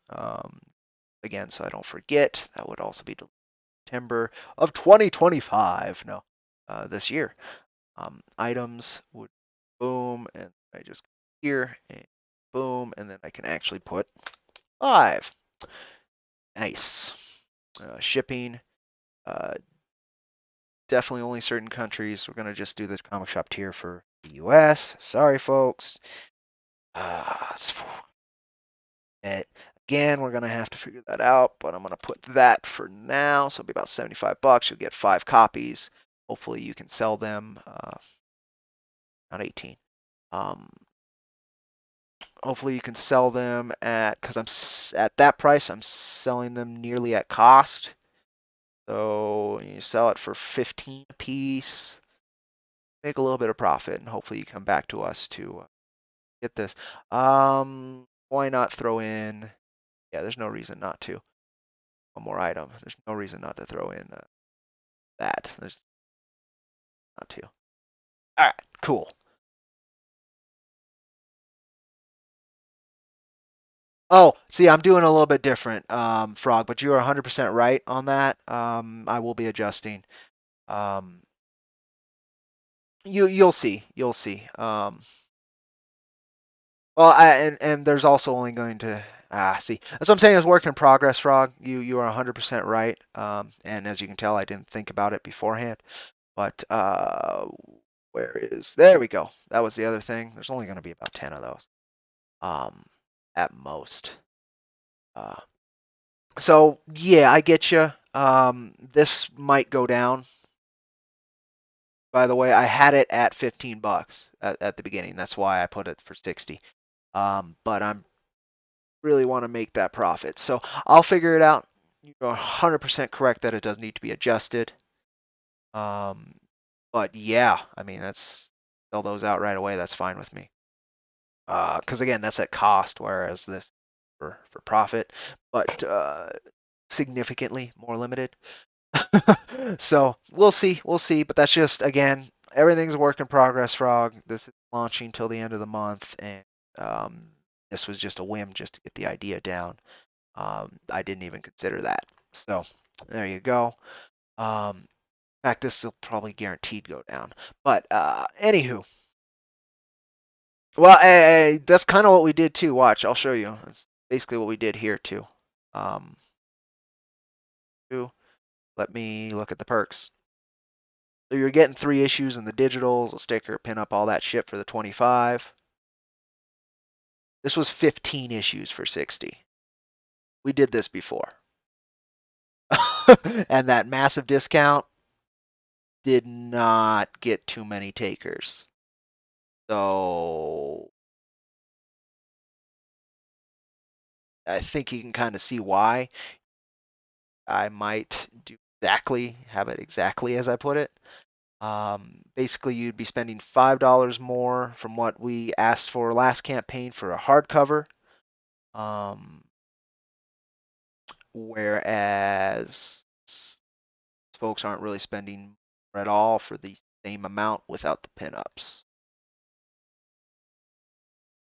Again, so I don't forget, that would also be September of 2025. No, this year. Items would boom, and I just here and boom, and then I can actually put 5. Nice. Shipping. Uh, Definitely only certain countries. We're gonna just do the comic shop tier for the U.S. Sorry, folks. Again, we're gonna have to figure that out, but I'm gonna put that for now. So it'll be about $75. You'll get 5 copies. Hopefully, you can sell them. Not 18. Hopefully, you can sell them because I'm at that price. I'm selling them nearly at cost. So you sell it for 15 a piece, make a little bit of profit, and hopefully you come back to us to get this. Why not throw in? Yeah, there's no reason not to. One more item. There's no reason not to throw in that. There's not to. All right, cool. Oh, see, I'm doing a little bit different, Frog, but you are 100% right on that. I will be adjusting. Um, you'll see. You'll see. Well, and there's also only going to see. That's what I'm saying is work in progress, Frog. You are 100% right. And as you can tell, I didn't think about it beforehand. But where is? There we go. That was the other thing. There's only going to be about 10 of those, at most. So yeah, I get you. This might go down. By the way, I had it at $15 at the beginning. That's why I put it for 60. But I'm really want to make that profit. So I'll figure it out. You're 100% correct that it does need to be adjusted. But yeah, I mean, that's sell those out right away. That's fine with me. Because again, that's at cost, whereas this for profit. But significantly more limited. So we'll see. But that's just, again, everything's a work in progress, Frog. This is launching till the end of the month, and um, this was just a whim just to get the idea down. I didn't even consider that. So there you go. In fact, this will probably guaranteed go down. But anywho, well, that's kind of what we did too. Watch, I'll show you. That's basically what we did here too. Um, Let me look at the perks. So you're getting 3 issues in the digitals, a sticker, pin up, all that shit for the 25. This was 15 issues for 60. We did this before. And that massive discount did not get too many takers. So I think you can kind of see why I might have it exactly as I put it. Basically, you'd be spending $5 more from what we asked for last campaign for a hardcover. Whereas folks aren't really spending at all for the same amount without the pinups.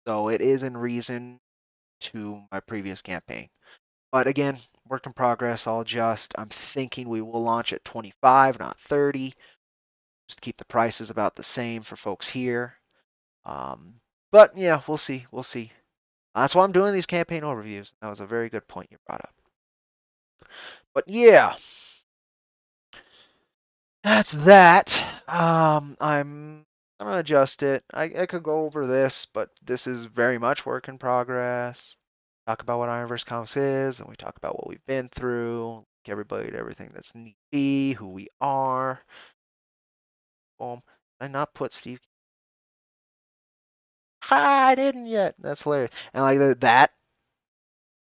So it is in reason to my previous campaign. But again, work in progress. I'll adjust. I'm thinking we will launch at 25, not 30, just to keep the prices about the same for folks here. But yeah, we'll see. We'll see. That's why I'm doing these campaign overviews. That was a very good point you brought up. But yeah, that's that. I'm gonna adjust it. I could go over this, but this is very much work in progress. Talk about what IronVerse Comics is, and we talk about what we've been through. Link everybody to everything that's need to be, who we are. Boom. Did I not put Steve? Ha, I didn't yet. That's hilarious. And like that,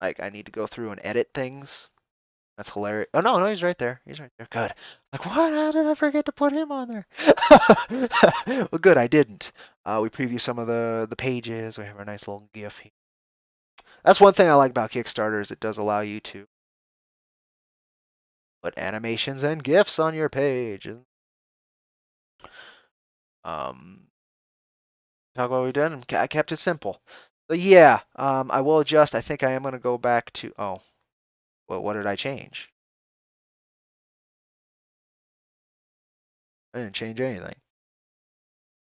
like I need to go through and edit things. That's hilarious. Oh no, he's right there. He's right there. Good. Like what? How did I forget to put him on there? Well, good. I didn't. We preview some of the pages. We have our nice little GIF here. That's one thing I like about Kickstarter is it does allow you to put animations and GIFs on your page. Um, Talk about what we done. I kept it simple. So yeah, I will adjust. I think I am gonna go back to. Oh, well, what did I change? I didn't change anything.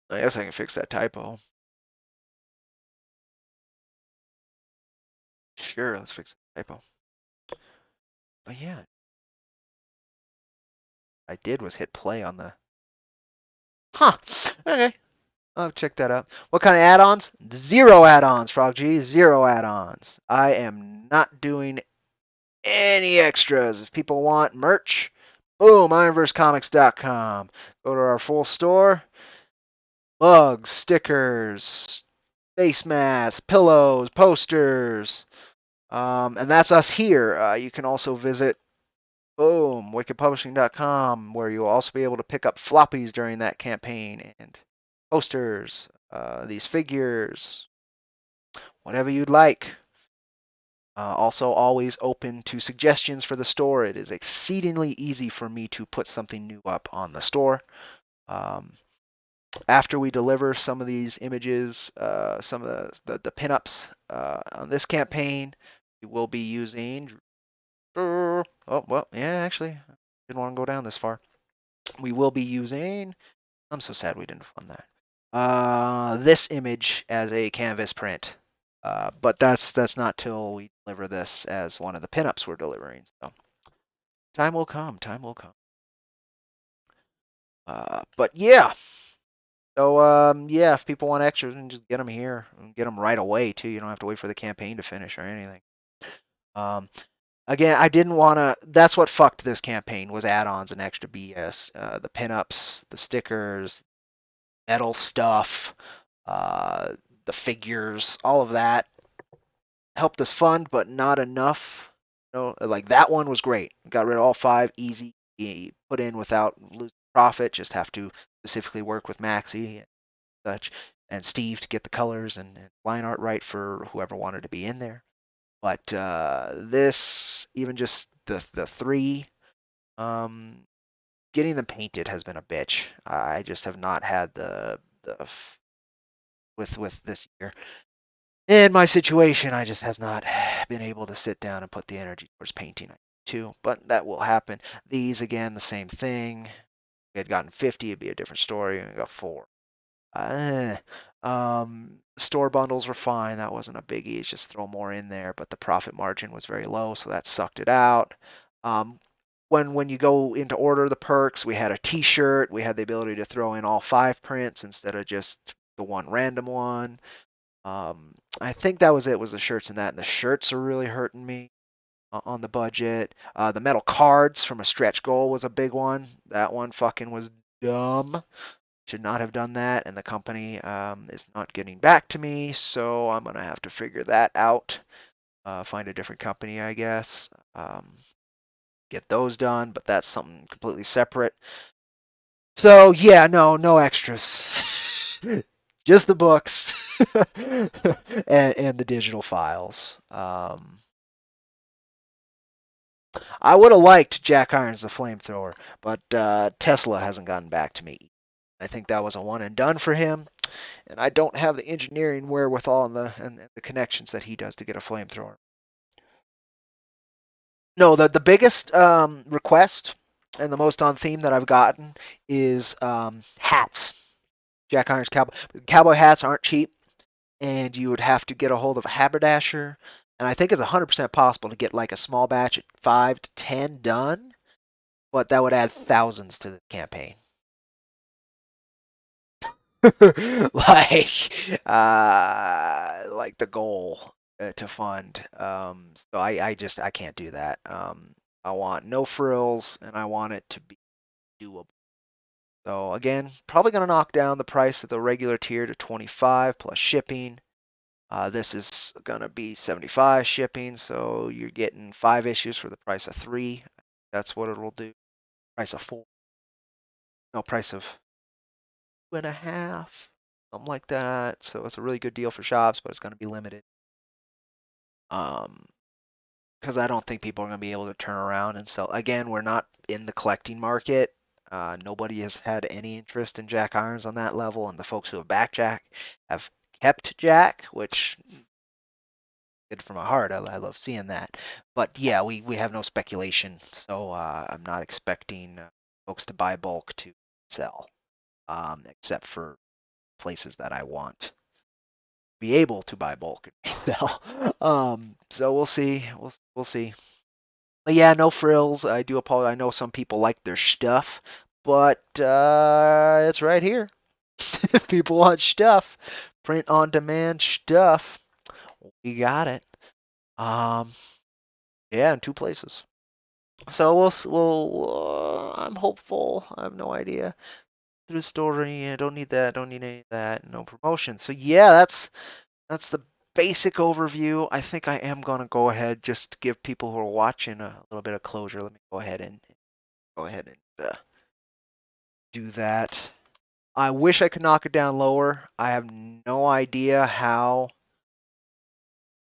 I guess I can fix that typo. Sure, let's fix the typo. But yeah, I did was hit play on the. Huh. Okay. I'll check that out. What kind of add-ons? Zero add-ons, Frog G. Zero add-ons. I am not doing any extras. If people want merch, boom, IronVerseComics.com. Go to our full store. Mugs, stickers, face masks, pillows, posters. And that's us here. You can also visit wickedpublishing.com, where you'll also be able to pick up floppies during that campaign and posters, these figures, whatever you'd like. Also, always open to suggestions for the store. It is exceedingly easy for me to put something new up on the store. Um, After we deliver some of these images, some of the pinups on this campaign, we will be using. Oh, well, yeah, actually, didn't want to go down this far. We will be using. I'm so sad we didn't fund that. This image as a canvas print. But that's not till we deliver this as one of the pinups we're delivering. So time will come. Time will come. But yeah. So yeah, if people want extras, then just get them here and get them right away too. You don't have to wait for the campaign to finish or anything. Um, Again, I didn't want to. That's what fucked this campaign was add-ons and extra BS. The pinups, the stickers, metal stuff, uh, the figures, all of that helped us fund, but not enough. Like that one was great. Got rid of all 5, easy, put in without losing profit. Just have to specifically work with Maxi and such, and Steve to get the colors and line art right for whoever wanted to be in there. But this, even just the three. Um, Getting them painted has been a bitch. I just have not had the with this year. In my situation, I just has not been able to sit down and put the energy towards painting too, but that will happen. These again, the same thing. If we had gotten 50, it'd be a different story. And we got four. Store bundles were fine. That wasn't a biggie. It's just throw more in there, but the profit margin was very low, so that sucked it out. Um, when you go into order the perks, we had a T-shirt. We had the ability to throw in all 5 prints instead of just the one random one. I think that was it. Was the shirts and that, and the shirts are really hurting me on the budget. The metal cards from a stretch goal was a big one. That one fucking was dumb. Should not have done that, and the company is not getting back to me, so I'm gonna have to figure that out. Find a different company, I guess. Get those done, but that's something completely separate. So yeah, no extras. Just the books and the digital files. I would have liked Jack Irons the Flamethrower, but Tesla hasn't gotten back to me. I think that was a one and done for him, and I don't have the engineering wherewithal and the connections that he does to get a flamethrower. No, the biggest request and the most on theme that I've gotten is hats. Jack Irons cowboy hats aren't cheap, and you would have to get a hold of a haberdasher. And I think it's 100% possible to get like a small batch at 5 to 10 done, but that would add thousands to the campaign. Like the goal to fund. So I can't do that. I want no frills, and I want it to be doable. So again, probably gonna knock down the price of the regular tier to 25 plus shipping. This is gonna be 75 shipping, so you're getting 5 issues for the price of three. That's what it'll do. Price of four. No, price of 2.5, something like that. So it's a really good deal for shops, but it's going to be limited. Um, because I don't think people are going to be able to turn around and sell. Again, we're not in the collecting market. Nobody has had any interest in Jack Irons on that level, and the folks who have backed Jack have kept Jack, which good for my heart. I love seeing that. But yeah, we have no speculation, so I'm not expecting folks to buy bulk to sell, except for places that I want be able to buy bulk and sell. So we'll see. We'll see. But yeah, no frills. I do apologize. I know some people like their stuff, but it's right here. If people want stuff, print on demand stuff, we got it. Um, yeah, in 2 places. So I'm hopeful. I have no idea. Through the story, I don't need that. Don't need any of that. No promotion. So yeah, that's the basic overview. I think I am going to go ahead just to give people who are watching a little bit of closure. Let me go ahead and do that. I wish I could knock it down lower. I have no idea how.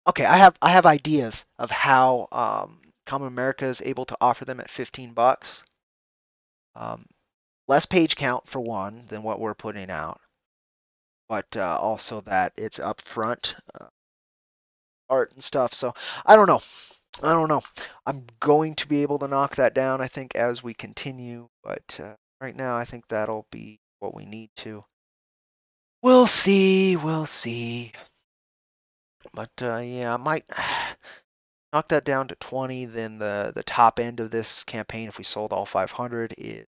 Okay, I have ideas of how Common America is able to offer them at $15. Um, Less page count for one than what we're putting out, but also that it's upfront art and stuff. So I don't know. I don't know. I'm going to be able to knock that down, I think, as we continue. But right now, I think that'll be what we need to. We'll see. We'll see. But yeah, I might knock that down to 20. Then the top end of this campaign, if we sold all 500, is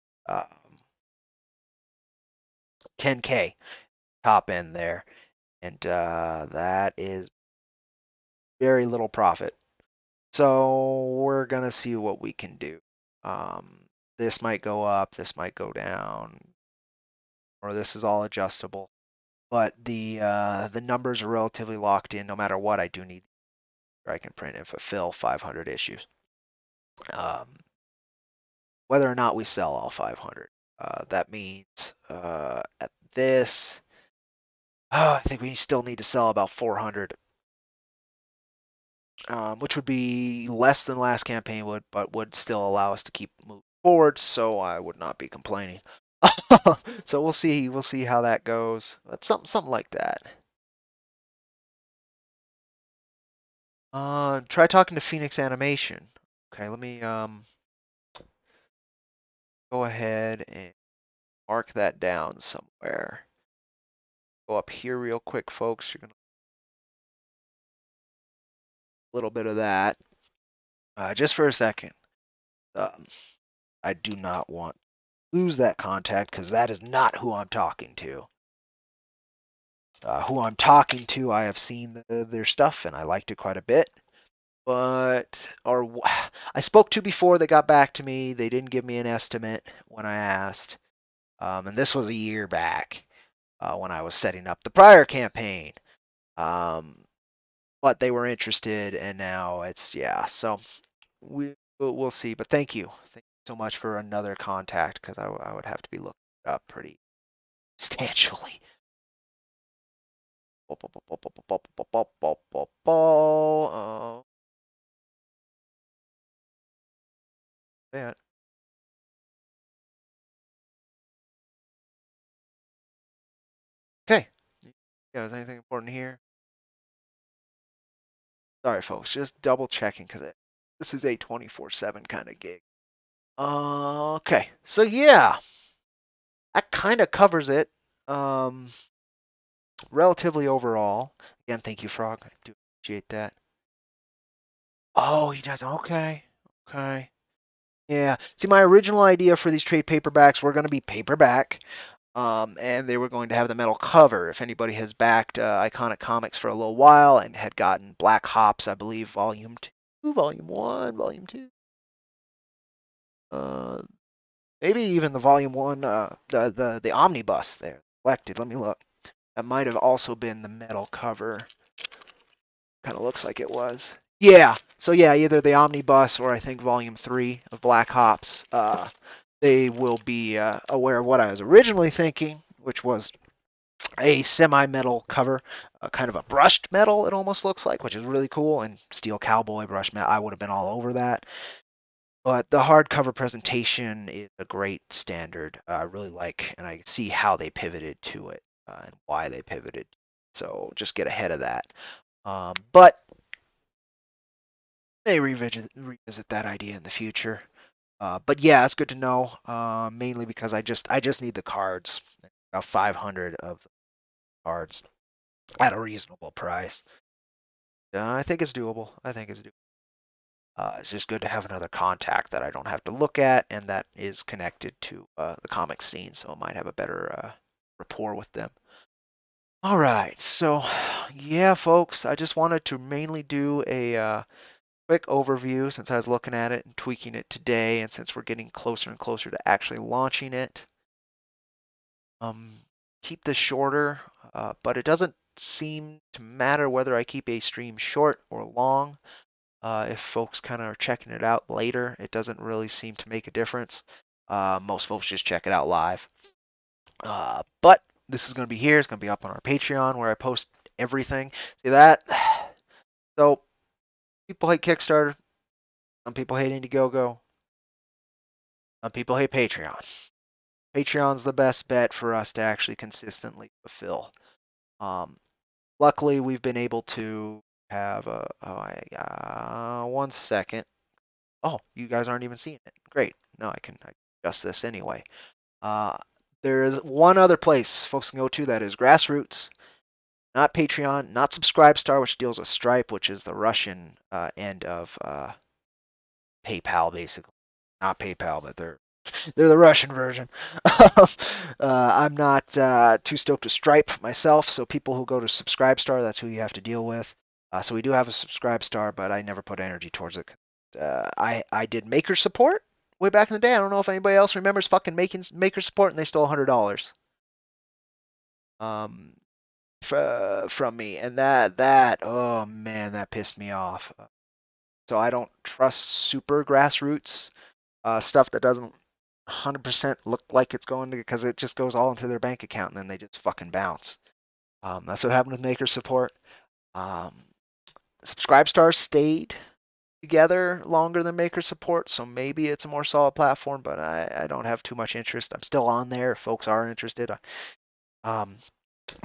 10K top end there, and that is very little profit. So we're gonna see what we can do. This might go up, this might go down, or this is all adjustable. But the numbers are relatively locked in. No matter what, I do need, I can print and fulfill 500 issues. Um, Whether or not we sell all 500, that means at this, I think we still need to sell about 400 which would be less than last campaign would, but would still allow us to keep moving forward. So I would not be complaining. So we'll see. We'll see how that goes. But something like that. Try talking to Phoenix Animation. Okay, let me go ahead and mark that down somewhere. Go up here real quick, folks. You're gonna a little bit of that. Just for a second. Um, I do not want to lose that contact because that is not who I'm talking to. Who I'm talking to, I have seen their stuff and I liked it quite a bit. But I spoke to before they got back to me. They didn't give me an estimate when I asked, and this was a year back when I was setting up the prior campaign. Um, but they were interested, and now it's yeah. So we'll see. But thank you so much for another contact because I would have to be looking it up pretty substantially. Man. Okay. Yeah, is anything important here? Sorry, folks. Just double checking because this is a 24/7 kind of gig. Okay. So yeah, that kind of covers it. Um, Relatively overall. Again, thank you, Frog. I do appreciate that. Oh, he does. Okay. Okay. Yeah. See, my original idea for these trade paperbacks were going to be paperback, and they were going to have the metal cover. If anybody has backed Iconic Comics for a little while and had gotten Black Hops, I believe, Volume 2, Volume 1, Volume 2, uh, maybe even the Volume 1, the Omnibus there, collected. Let me look. That might have also been the metal cover. Kind of looks like it was. Yeah. So yeah, either the Omnibus or I think Volume 3 of Black Hops. They will be aware of what I was originally thinking, which was a semi-metal cover, kind of a brushed metal. It almost looks like, which is really cool. And Steel Cowboy brushed metal, I would have been all over that. But the hardcover presentation is a great standard. I really like, and I see how they pivoted to it and why they pivoted. So just get ahead of that. But may revisit that idea in the future. But yeah, it's good to know. Mainly because I just need the cards. About 500 of the cards at a reasonable price. I think it's doable. I think it's doable. It's just good to have another contact that I don't have to look at and that is connected to the comic scene, so I might have a better rapport with them. All right, so yeah, folks, I just wanted to mainly do a quick overview since I was looking at it and tweaking it today, and since we're getting closer and closer to actually launching it. Um, Keep this shorter, but it doesn't seem to matter whether I keep a stream short or long. If folks kind of are checking it out later, it doesn't really seem to make a difference. Most folks just check it out live. But this is going to be here. It's going to be up on our Patreon where I post everything. See that? So people hate Kickstarter. Some people hate Indiegogo. Some people hate Patreon. Patreon's the best bet for us to actually consistently fulfill. Um, Luckily, we've been able to have a. One second. Oh, you guys aren't even seeing it. Great. No, I can adjust this anyway. Uh, there is one other place folks can go to that is Grassroots, not Patreon, not Subscribestar, which deals with Stripe, which is the Russian end of PayPal, basically. Not PayPal, but they're the Russian version. I'm not too stoked to Stripe myself, so people who go to Subscribestar, that's who you have to deal with. So we do have a Subscribestar, but I never put energy towards it. I did Maker Support way back in the day. I don't know if anybody else remembers fucking making Maker Support, and they stole $100 um, from me, and that oh man, that pissed me off. So I don't trust super grassroots stuff that doesn't 100% look like it's going to, because it just goes all into their bank account and then they just fucking bounce. That's what happened with Maker Support. Um, Subscribe Stars stayed together longer than Maker Support, so maybe it's a more solid platform, but I don't have too much interest. I'm still on there if folks are interested. Um,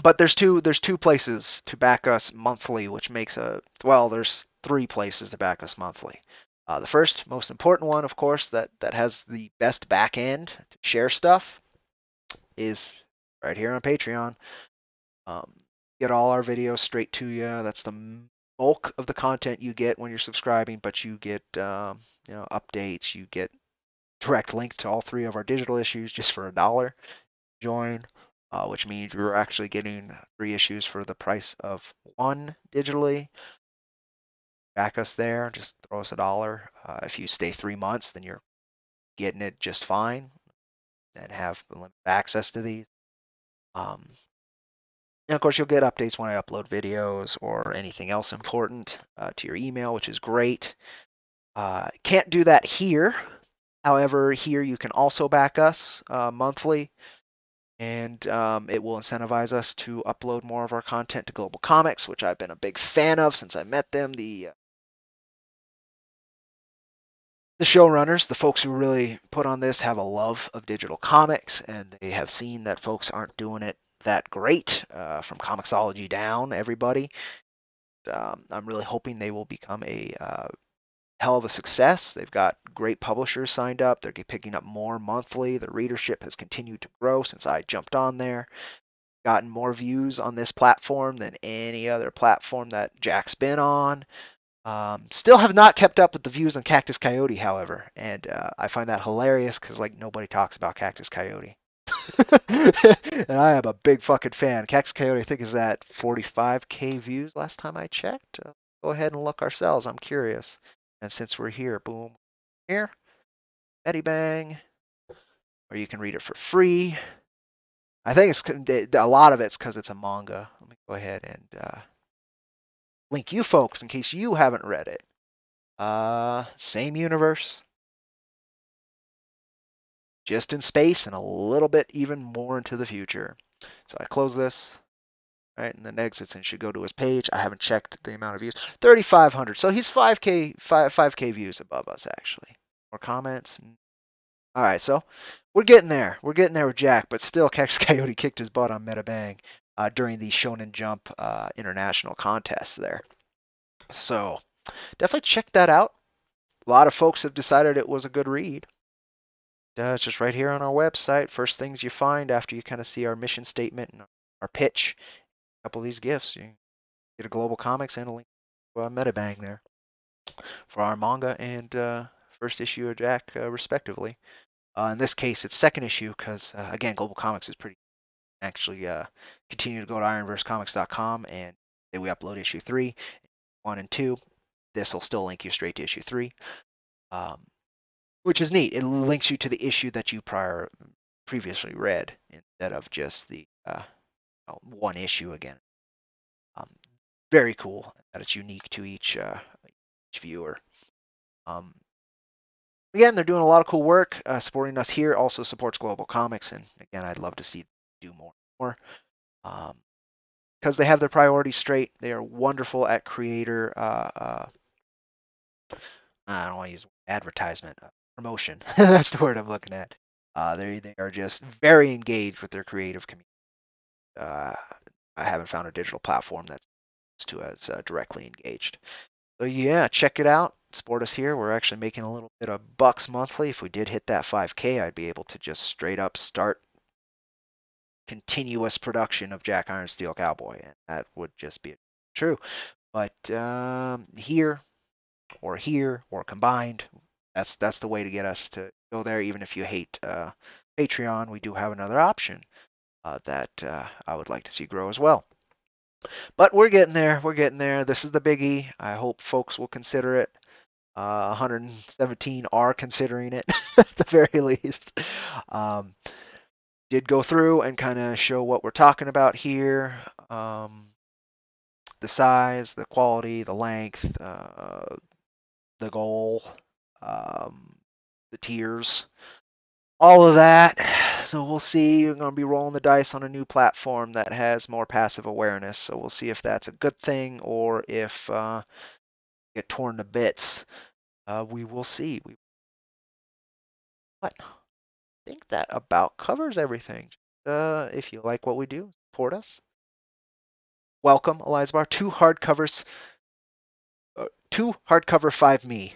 but there's two places to back us monthly, which makes there's three places to back us monthly. The first, most important one, of course, that has the best back end to share stuff is right here on Patreon. Um, get all our videos straight to you. That's the bulk of the content you get when you're subscribing, but you get updates. You get direct link to all three of our digital issues just for $1. Join, which means you're actually getting 3 issues for the price of one digitally. Back us there, just throw us $1. If you stay 3 months, then you're getting it just fine and have limited access to these. And of course, you'll get updates when I upload videos or anything else important to your email, which is great. Can't do that here. However, here you can also back us monthly, and it will incentivize us to upload more of our content to Global Comics, which I've been a big fan of since I met them. The showrunners, the folks who really put on this, have a love of digital comics, and they have seen that folks aren't doing it that great from Comixology down, everybody. I'm really hoping they will become a hell of a success. They've got great publishers signed up. They're picking up more monthly. The readership has continued to grow since I jumped on there. Gotten more views on this platform than any other platform that Jack's been on. Still have not kept up with the views on Cactus Coyote, however, and I find that hilarious because like nobody talks about Cactus Coyote. And I am a big fucking fan. Cactus Coyote, I think, is at 45K views last time I checked. Go ahead and look ourselves. I'm curious. And since we're here, boom, here, Medibang, or you can read it for free. I think a lot of it's because it's a manga. Let me go ahead and link you folks in case you haven't read it. Same universe, just in space and a little bit even more into the future. So I close this, right, and then exits and should go to his page. I haven't checked the amount of views. 3,500. So he's 5K views above us actually. More comments. All right, so we're getting there. We're getting there with Jack, but still, Cactus Coyote kicked his butt on Metabang during the Shonen Jump international contest there. So definitely check that out. A lot of folks have decided it was a good read. It's just right here on our website. First things you find after you kind of see our mission statement and our pitch. A couple of these gifts. You get a Global Comics and a link to Metabang there for our manga and first issue of Jack, respectively. In this case, it's second issue because, again, Global Comics is pretty. Actually, continue to go to IronVerseComics.com and say we upload issue 3, 1, and 2. This will still link you straight to issue 3. Which is neat. It links you to the issue that you previously read instead of just the one issue again. Um, very cool that it's unique to each viewer. Again, they're doing a lot of cool work. Supporting us here also supports Global Comics, and again, I'd love to see them do more and more. Because they have their priorities straight. They are wonderful at creator. I don't want to use advertisement, promotion. That's the word I'm looking at. They are just very engaged with their creative community. I haven't found a digital platform that's to as directly engaged. So yeah, check it out. Support us here. We're actually making a little bit of bucks monthly. If we did hit that 5K, I'd be able to just straight up start continuous production of Jack Iron Steel Cowboy, and that would just be true. But here or combined, that's the way to get us to go there. Even if you hate Patreon, we do have another option that I would like to see grow as well. But we're getting there. We're getting there. This is the biggie. I hope folks will consider it. 117 are considering it at the very least. Did go through and kind of show what we're talking about here. The size, the quality, the length, the goal, the tiers. all of that. So we'll see. We're going to be rolling the dice on a new platform that has more passive awareness. So we'll see if that's a good thing or if get torn to bits. We will see. But I think that about covers everything. If you like what we do, support us. Welcome, Eliza Bar. Two hardcover 5 me.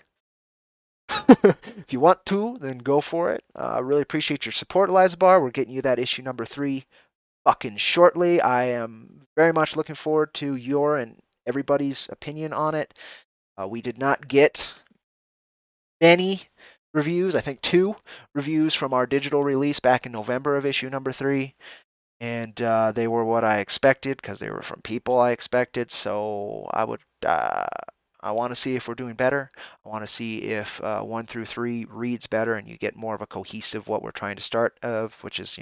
If you want to, then go for it. I really appreciate your support, Eliza Bar. We're getting you that issue number 3 fucking shortly. I am very much looking forward to your and everybody's opinion on it. We did not get many reviews. I think 2 reviews from our digital release back in November of issue number 3. And they were what I expected because they were from people I expected. So I want to see if we're doing better. I want to see if 1 through 3 reads better and you get more of a cohesive what we're trying to start of, which is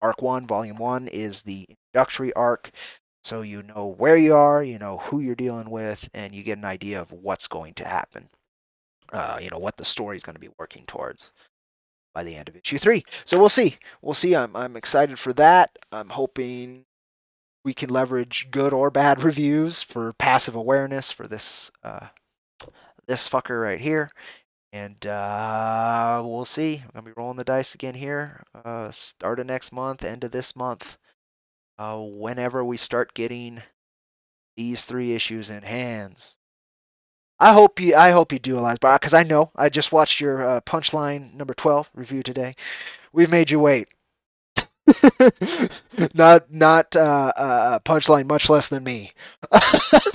arc 1, volume 1 is the introductory arc. So you know where you are, you know who you're dealing with, and you get an idea of what's going to happen. What the story is going to be working towards by the end of issue 3. So we'll see. We'll see. I'm excited for that. I'm hoping we can leverage good or bad reviews for passive awareness for this fucker right here. And we'll see. I'm gonna be rolling the dice again here. Start of next month, end of this month. Whenever we start getting these 3 issues in hands. I hope you do, Eliza, because I know I just watched your Punchline number 12 review today. We've made you wait. not Punchline, much less than me.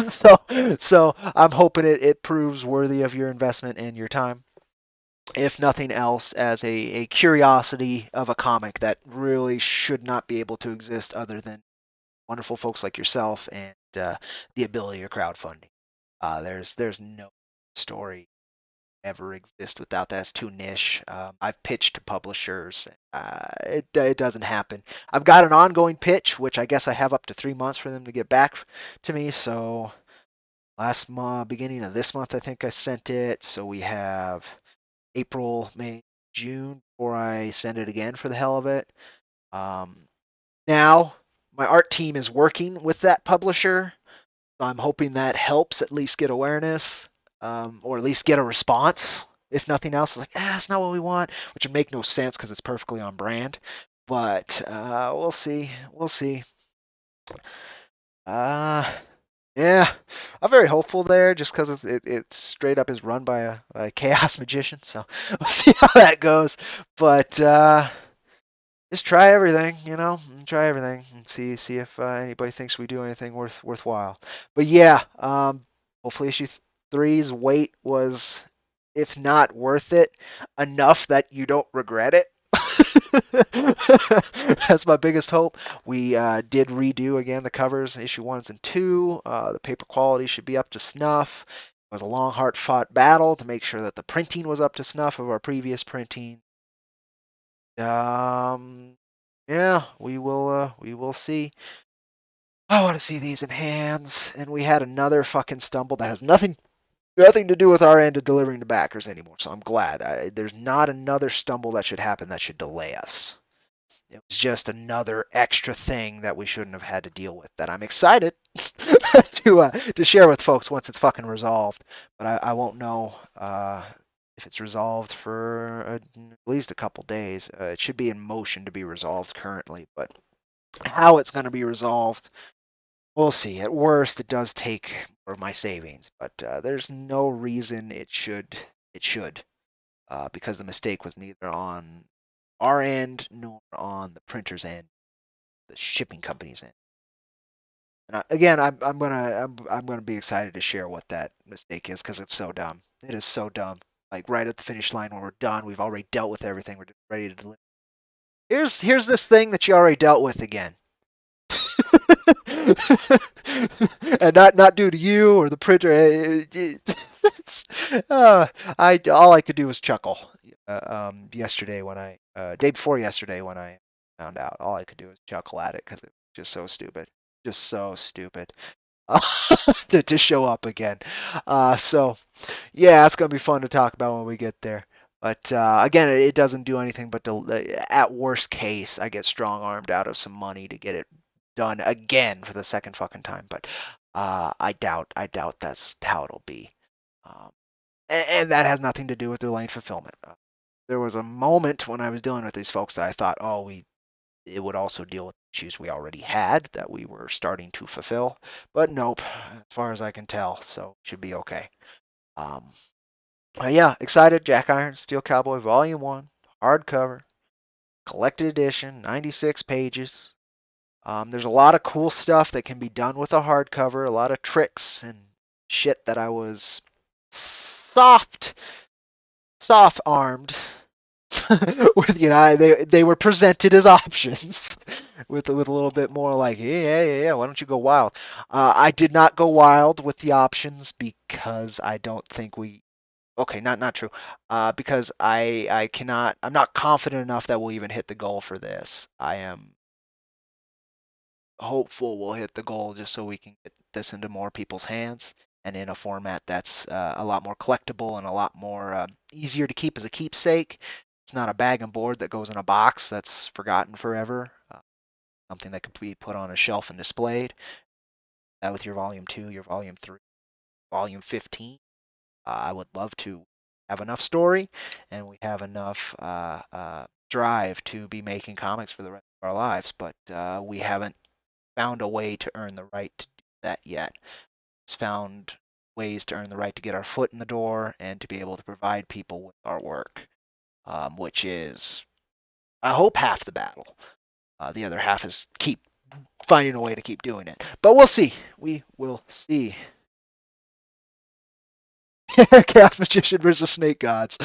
so I'm hoping it proves worthy of your investment and your time. If nothing else, as a curiosity of a comic that really should not be able to exist other than wonderful folks like yourself and the ability of crowdfunding. There's no story ever exist without that. It's too niche. I've pitched to publishers. It doesn't happen. I've got an ongoing pitch, which I guess I have up to 3 months for them to get back to me. So last month, beginning of this month, I think I sent it. So we have April, May, June before I send it again for the hell of it. Now my art team is working with that publisher. So I'm hoping that helps at least get awareness, or at least get a response. If nothing else, it's like, that's not what we want, which would make no sense because it's perfectly on brand. But we'll see. We'll see. Yeah, I'm very hopeful there just because it straight up is run by a chaos magician. So we'll see how that goes. But just try everything, try everything and see if anybody thinks we do anything worthwhile. But yeah, hopefully issue 3's wait was, if not worth it, enough that you don't regret it. That's my biggest hope. We did redo again the covers, issue 1s and 2. The paper quality should be up to snuff. It was a long, hard-fought battle to make sure that the printing was up to snuff of our previous printing. Yeah, we will see. I want to see these in hands. And we had another fucking stumble that has nothing to do with our end of delivering to backers anymore. So I'm glad. There's not another stumble that should happen that should delay us. It was just another extra thing that we shouldn't have had to deal with. That I'm excited to share with folks once it's fucking resolved. But I won't know if it's resolved for at least a couple days. It should be in motion to be resolved currently, but how it's going to be resolved, we'll see. At worst, it does take more of my savings, but there's no reason it should. Because the mistake was neither on our end nor on the printer's end, the shipping company's end. And again, I'm gonna be excited to share what that mistake is because it's so dumb. It is so dumb. Like right at the finish line when we're done, we've already dealt with everything. We're just ready to deliver. Here's this thing that you already dealt with again. And not due to you or the printer. All I could do was chuckle. Yesterday when day before yesterday when I found out, all I could do was chuckle at it because it was just so stupid, just so stupid. To show up again. So yeah, it's gonna be fun to talk about when we get there. But again, it doesn't do anything but at worst case, I get strong armed out of some money to get it done again for the second fucking time. But I doubt that's how it'll be. Um, and that has nothing to do with delaying fulfillment. There was a moment when I was dealing with these folks that I thought, oh, it would also deal with issues we already had that we were starting to fulfill. But nope, as far as I can tell, so it should be okay. Um, yeah, excited. Jack Iron Steel Cowboy Volume 1, hardcover, collected edition, 96 pages. There's a lot of cool stuff that can be done with a hardcover, a lot of tricks and shit that I was soft armed with, they were presented as options with a little bit more like, yeah, why don't you go wild? I did not go wild with the options because I don't think we okay, not true. Because I cannot, I'm not confident enough that we'll even hit the goal for this. I am hopeful we'll hit the goal just so we can get this into more people's hands and in a format that's a lot more collectible and a lot more easier to keep as a keepsake. It's not a bag and board that goes in a box that's forgotten forever. Something that could be put on a shelf and displayed. That with your volume 2, your volume 3, volume 15. I would love to have enough story and we have enough drive to be making comics for the rest of our lives, but we haven't found a way to earn the right to do that yet. It's found ways to earn the right to get our foot in the door and to be able to provide people with our work, which is, I hope, half the battle. The other half is keep finding a way to keep doing it. But we'll see. We will see. Chaos Magician versus Snake Gods.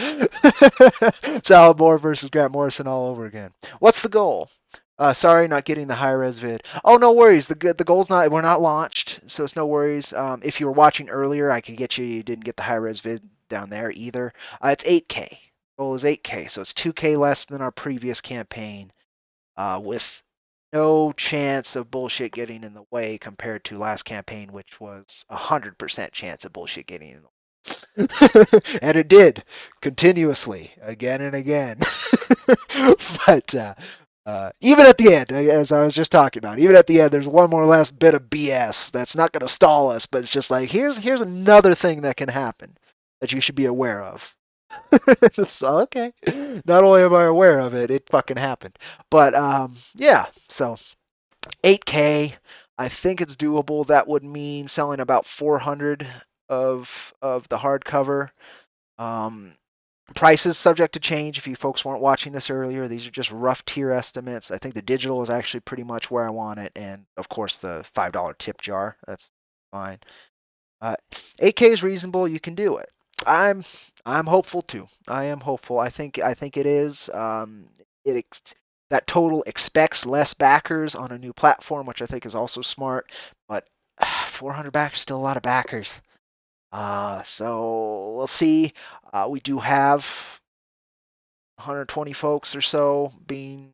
Sal Moore versus Grant Morrison all over again. What's the goal? Sorry, not getting the high res vid. Oh, no worries. The goal's not. We're not launched, so it's no worries. If you were watching earlier, I could get you. You didn't get the high res vid down there either. It's 8K. Goal is 8K, so it's 2K less than our previous campaign, with no chance of bullshit getting in the way compared to last campaign, which was 100% chance of bullshit getting in the way. And it did continuously again and again. But even at the end, as I was just talking about, even at the end, there's one more last bit of BS that's not going to stall us, but it's just like here's another thing that can happen that you should be aware of. So okay, not only am I aware of it, it fucking happened. But yeah, so 8K. I think it's doable. That would mean selling about 400 of the hardcover. Um, Prices subject to change. If you folks weren't watching this earlier, these are just rough tier estimates. I think the digital is actually pretty much where I want it, and of course the $5 tip jar. That's fine. 8K is reasonable. You can do it. I'm I'm hopeful too. I am hopeful. I think it is. It that total expects less backers on a new platform, which I think is also smart. But 400 backers still a lot of backers. So we'll see. We do have 120 folks or so being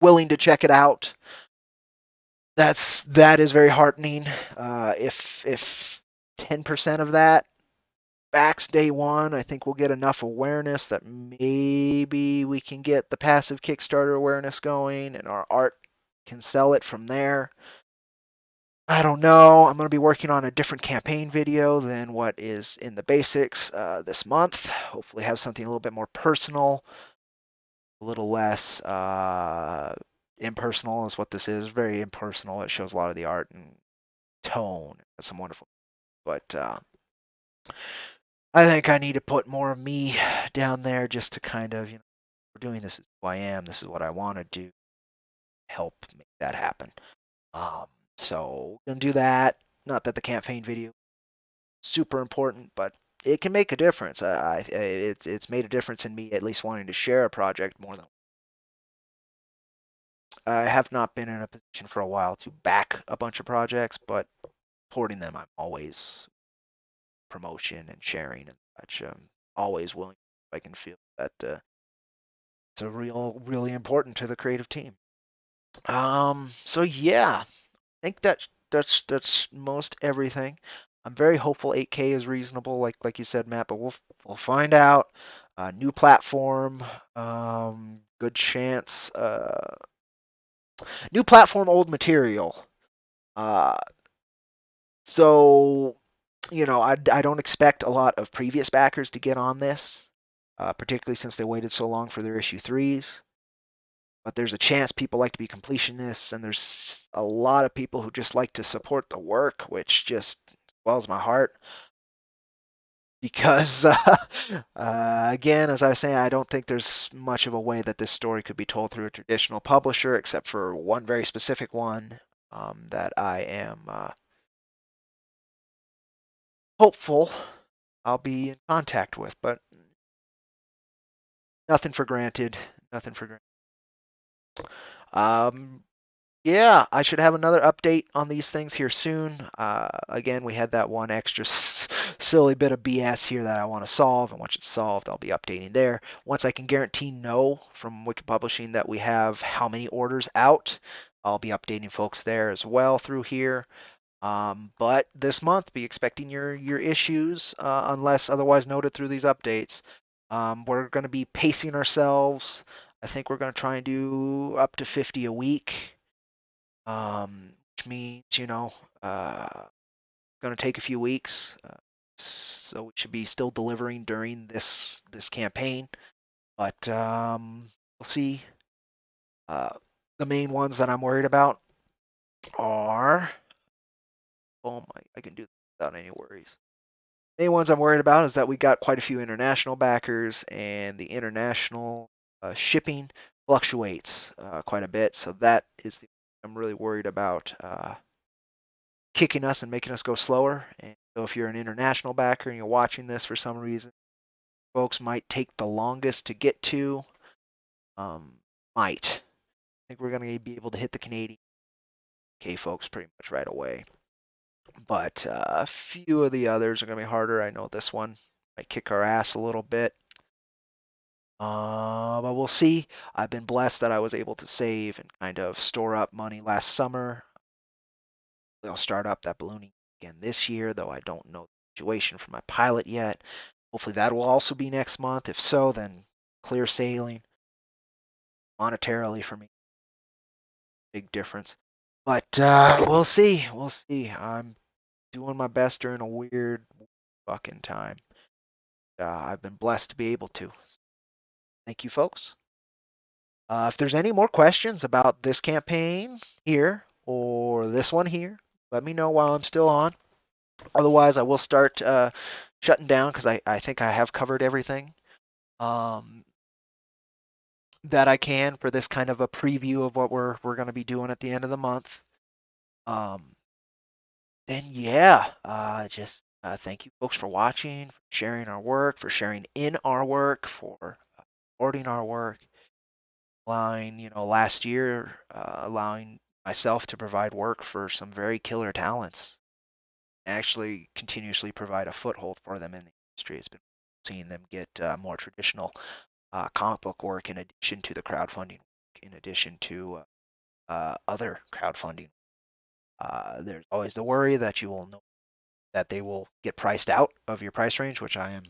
willing to check it out. That is very heartening. If 10% of that backs day one, I think we'll get enough awareness that maybe we can get the passive Kickstarter awareness going, and our art can sell it from there. I don't know. I'm going to be working on a different campaign video than what is in the basics this month. Hopefully, have something a little bit more personal, a little less impersonal is what this is. Very impersonal. It shows a lot of the art and tone. It's some wonderful. But I think I need to put more of me down there just to kind of, we're doing this is who I am. This is what I want to do. Help make that happen. Um, so gonna do that. Not that the campaign video super important, but it can make a difference. It's made a difference in me at least wanting to share a project more than I have not been in a position for a while to back a bunch of projects, but supporting them, I'm always promotion and sharing and such. Always willing if I can feel that it's a really important to the creative team. So yeah, I think that's most everything. I'm very hopeful 8K is reasonable, like you said, Matt, but we'll find out. New platform, good chance. New platform, old material. Uh, so, I don't expect a lot of previous backers to get on this, particularly since they waited so long for their issue threes. But there's a chance people like to be completionists, and there's a lot of people who just like to support the work, which just swells my heart. Because, again, as I was saying, I don't think there's much of a way that this story could be told through a traditional publisher, except for one very specific one that I am hopeful I'll be in contact with. But nothing for granted. Nothing for granted. Um, Yeah, I should have another update on these things here soon. Again, we had that one extra silly bit of BS here that I want to solve, and once it's solved, I'll be updating there. Once I can guarantee no from Wicked Publishing that we have how many orders out, I'll be updating folks there as well through here. But this month, be expecting your issues, unless otherwise noted through these updates. We're going to be pacing ourselves. I think we're going to try and do up to 50 a week, which means, going to take a few weeks. So we should be still delivering during this campaign, but we'll see. Uh, the main ones that I'm worried about are, oh my, I can do this without any worries. Main ones I'm worried about is that we got quite a few international backers, and the international shipping fluctuates quite a bit. So that is I'm really worried about kicking us and making us go slower. And so if you're an international backer and you're watching this for some reason, folks might take the longest to get to. Might. I think we're going to be able to hit the Canadian K folks pretty much right away. But a few of the others are going to be harder. I know this one might kick our ass a little bit. But we'll see. I've been blessed that I was able to save and kind of store up money last summer. They'll start up that ballooning again this year, though I don't know the situation for my pilot yet. Hopefully that will also be next month. If so, then clear sailing monetarily for me. Big difference. But we'll see. We'll see. I'm doing my best during a weird fucking time. I've been blessed to be able to. Thank you, folks. If there's any more questions about this campaign here or this one here, let me know while I'm still on. Otherwise, I will start shutting down because I think I have covered everything um, that I can for this kind of a preview of what we're going to be doing at the end of the month. Um, then yeah, just thank you folks for watching, for sharing our work, for sharing in our work, for supporting our work, allowing last year allowing myself to provide work for some very killer talents, actually continuously provide a foothold for them in the industry. It's been seeing them get more traditional comic book work in addition to the crowdfunding, in addition to other crowdfunding. There's always the worry that you will know that they will get priced out of your price range, which I am.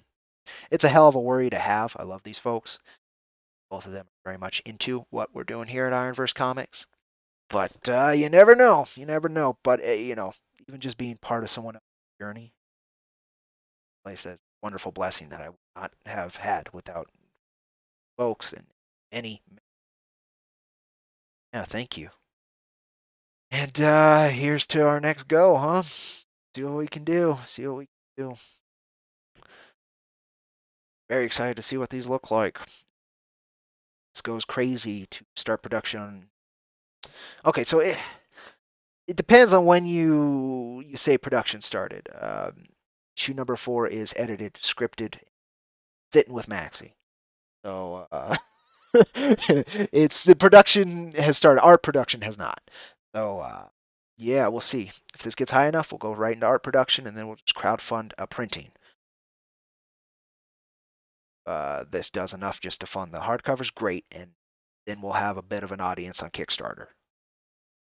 It's a hell of a worry to have. I love these folks. Both of them are very much into what we're doing here at IronVerse Comics. But you never know. You never know. But even just being part of someone else's journey, like I said, wonderful blessing that I would not have had without folks and any. Yeah, thank you. And here's to our next go, huh? See what we can do. See what we can do. Very excited to see what these look like. This goes crazy to start production. Okay, so it depends on when you say production started. Issue number 4 is edited, scripted, sitting with Maxie. So it's the production has started. Art production has not. So yeah, we'll see. If this gets high enough, we'll go right into art production, and then we'll just crowdfund a printing. This does enough just to fund the hardcovers, great, and then we'll have a bit of an audience on Kickstarter.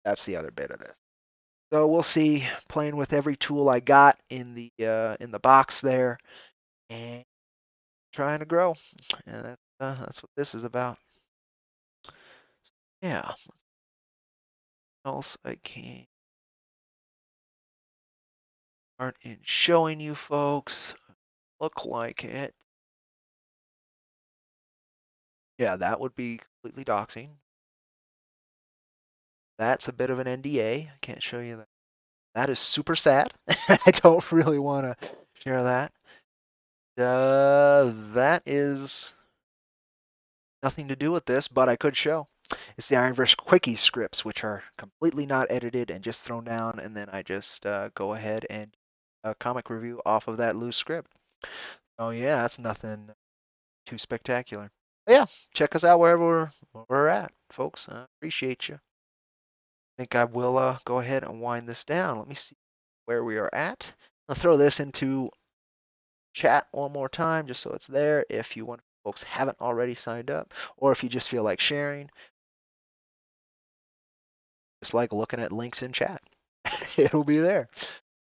That's the other bit of this. So we'll see. Playing with every tool I got in the box there, and trying to grow, and that's what this is about. Yeah. What else I can start in showing you folks. Look like it. Yeah, that would be completely doxing. That's a bit of an NDA. I can't show you that. That is super sad. I don't really want to share that. That is nothing to do with this, but I could show. It's the IronVerse Quickie scripts, which are completely not edited and just thrown down, and then I just go ahead and a comic review off of that loose script. Oh yeah, that's nothing too spectacular. But yeah, check us out wherever we're at, folks. I appreciate you. I think I will go ahead and wind this down. Let me see where we are at. I'll throw this into chat one more time just so it's there if you want folks haven't already signed up, or if you just feel like sharing, just like looking at links in chat. It'll be there.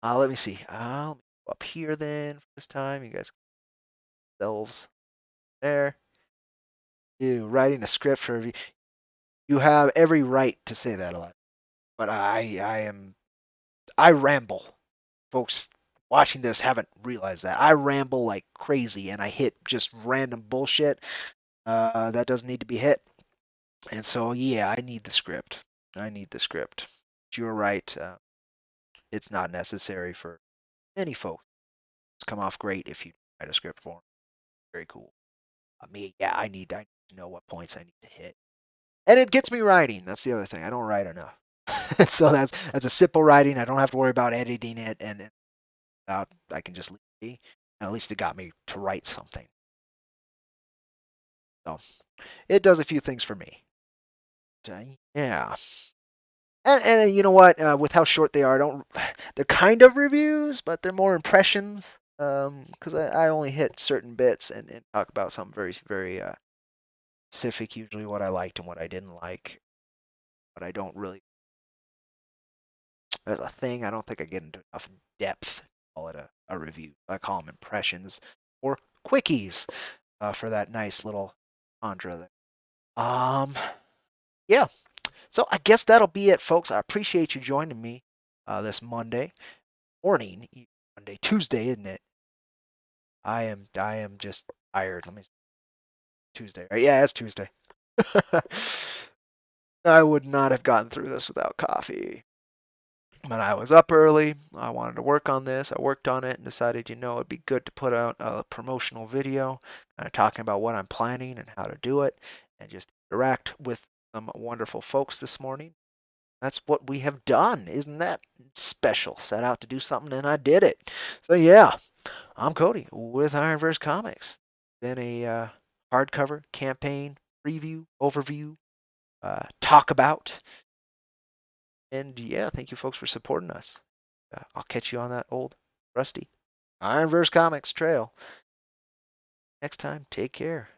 Let me see. I'll go up here then for this time. You guys themselves there. You writing a script for review. You have every right to say that a lot, but I ramble. Folks watching this haven't realized that I ramble like crazy and I hit just random bullshit that doesn't need to be hit. And so yeah, I need the script. I need the script. You're right. It's not necessary for many folks. It's come off great if you write a script for them. Very cool. Me, yeah, I need to know what points I need to hit. And it gets me writing. That's the other thing. I don't write enough. So that's a simple writing. I don't have to worry about editing it, and I can just leave it be. And at least it got me to write something. So it does a few things for me. Yeah. And you know what? With how short they are, don't they're kind of reviews, but they're more impressions. Because I only hit certain bits and talk about something very very specific, usually what I liked and what I didn't like. But I don't really, as a thing, I don't think I get into enough depth to call it a review. I call them impressions or quickies for that nice little Andra there. Yeah. So I guess that'll be it, folks. I appreciate you joining me this Monday morning, Monday, Tuesday, isn't it? I am just tired. Let me Tuesday, right? Yeah, it's Tuesday. I would not have gotten through this without coffee. But I was up early. I wanted to work on this. I worked on it and decided, it'd be good to put out a promotional video, kind of talking about what I'm planning and how to do it, and just interact with some wonderful folks this morning. That's what we have done. Isn't that special? Set out to do something and I did it. So yeah, I'm Cody with IronVerse Comics. Been a hardcover campaign preview, overview, talk about. And yeah, thank you folks for supporting us. I'll catch you on that old rusty IronVerse Comics trail. Next time, take care.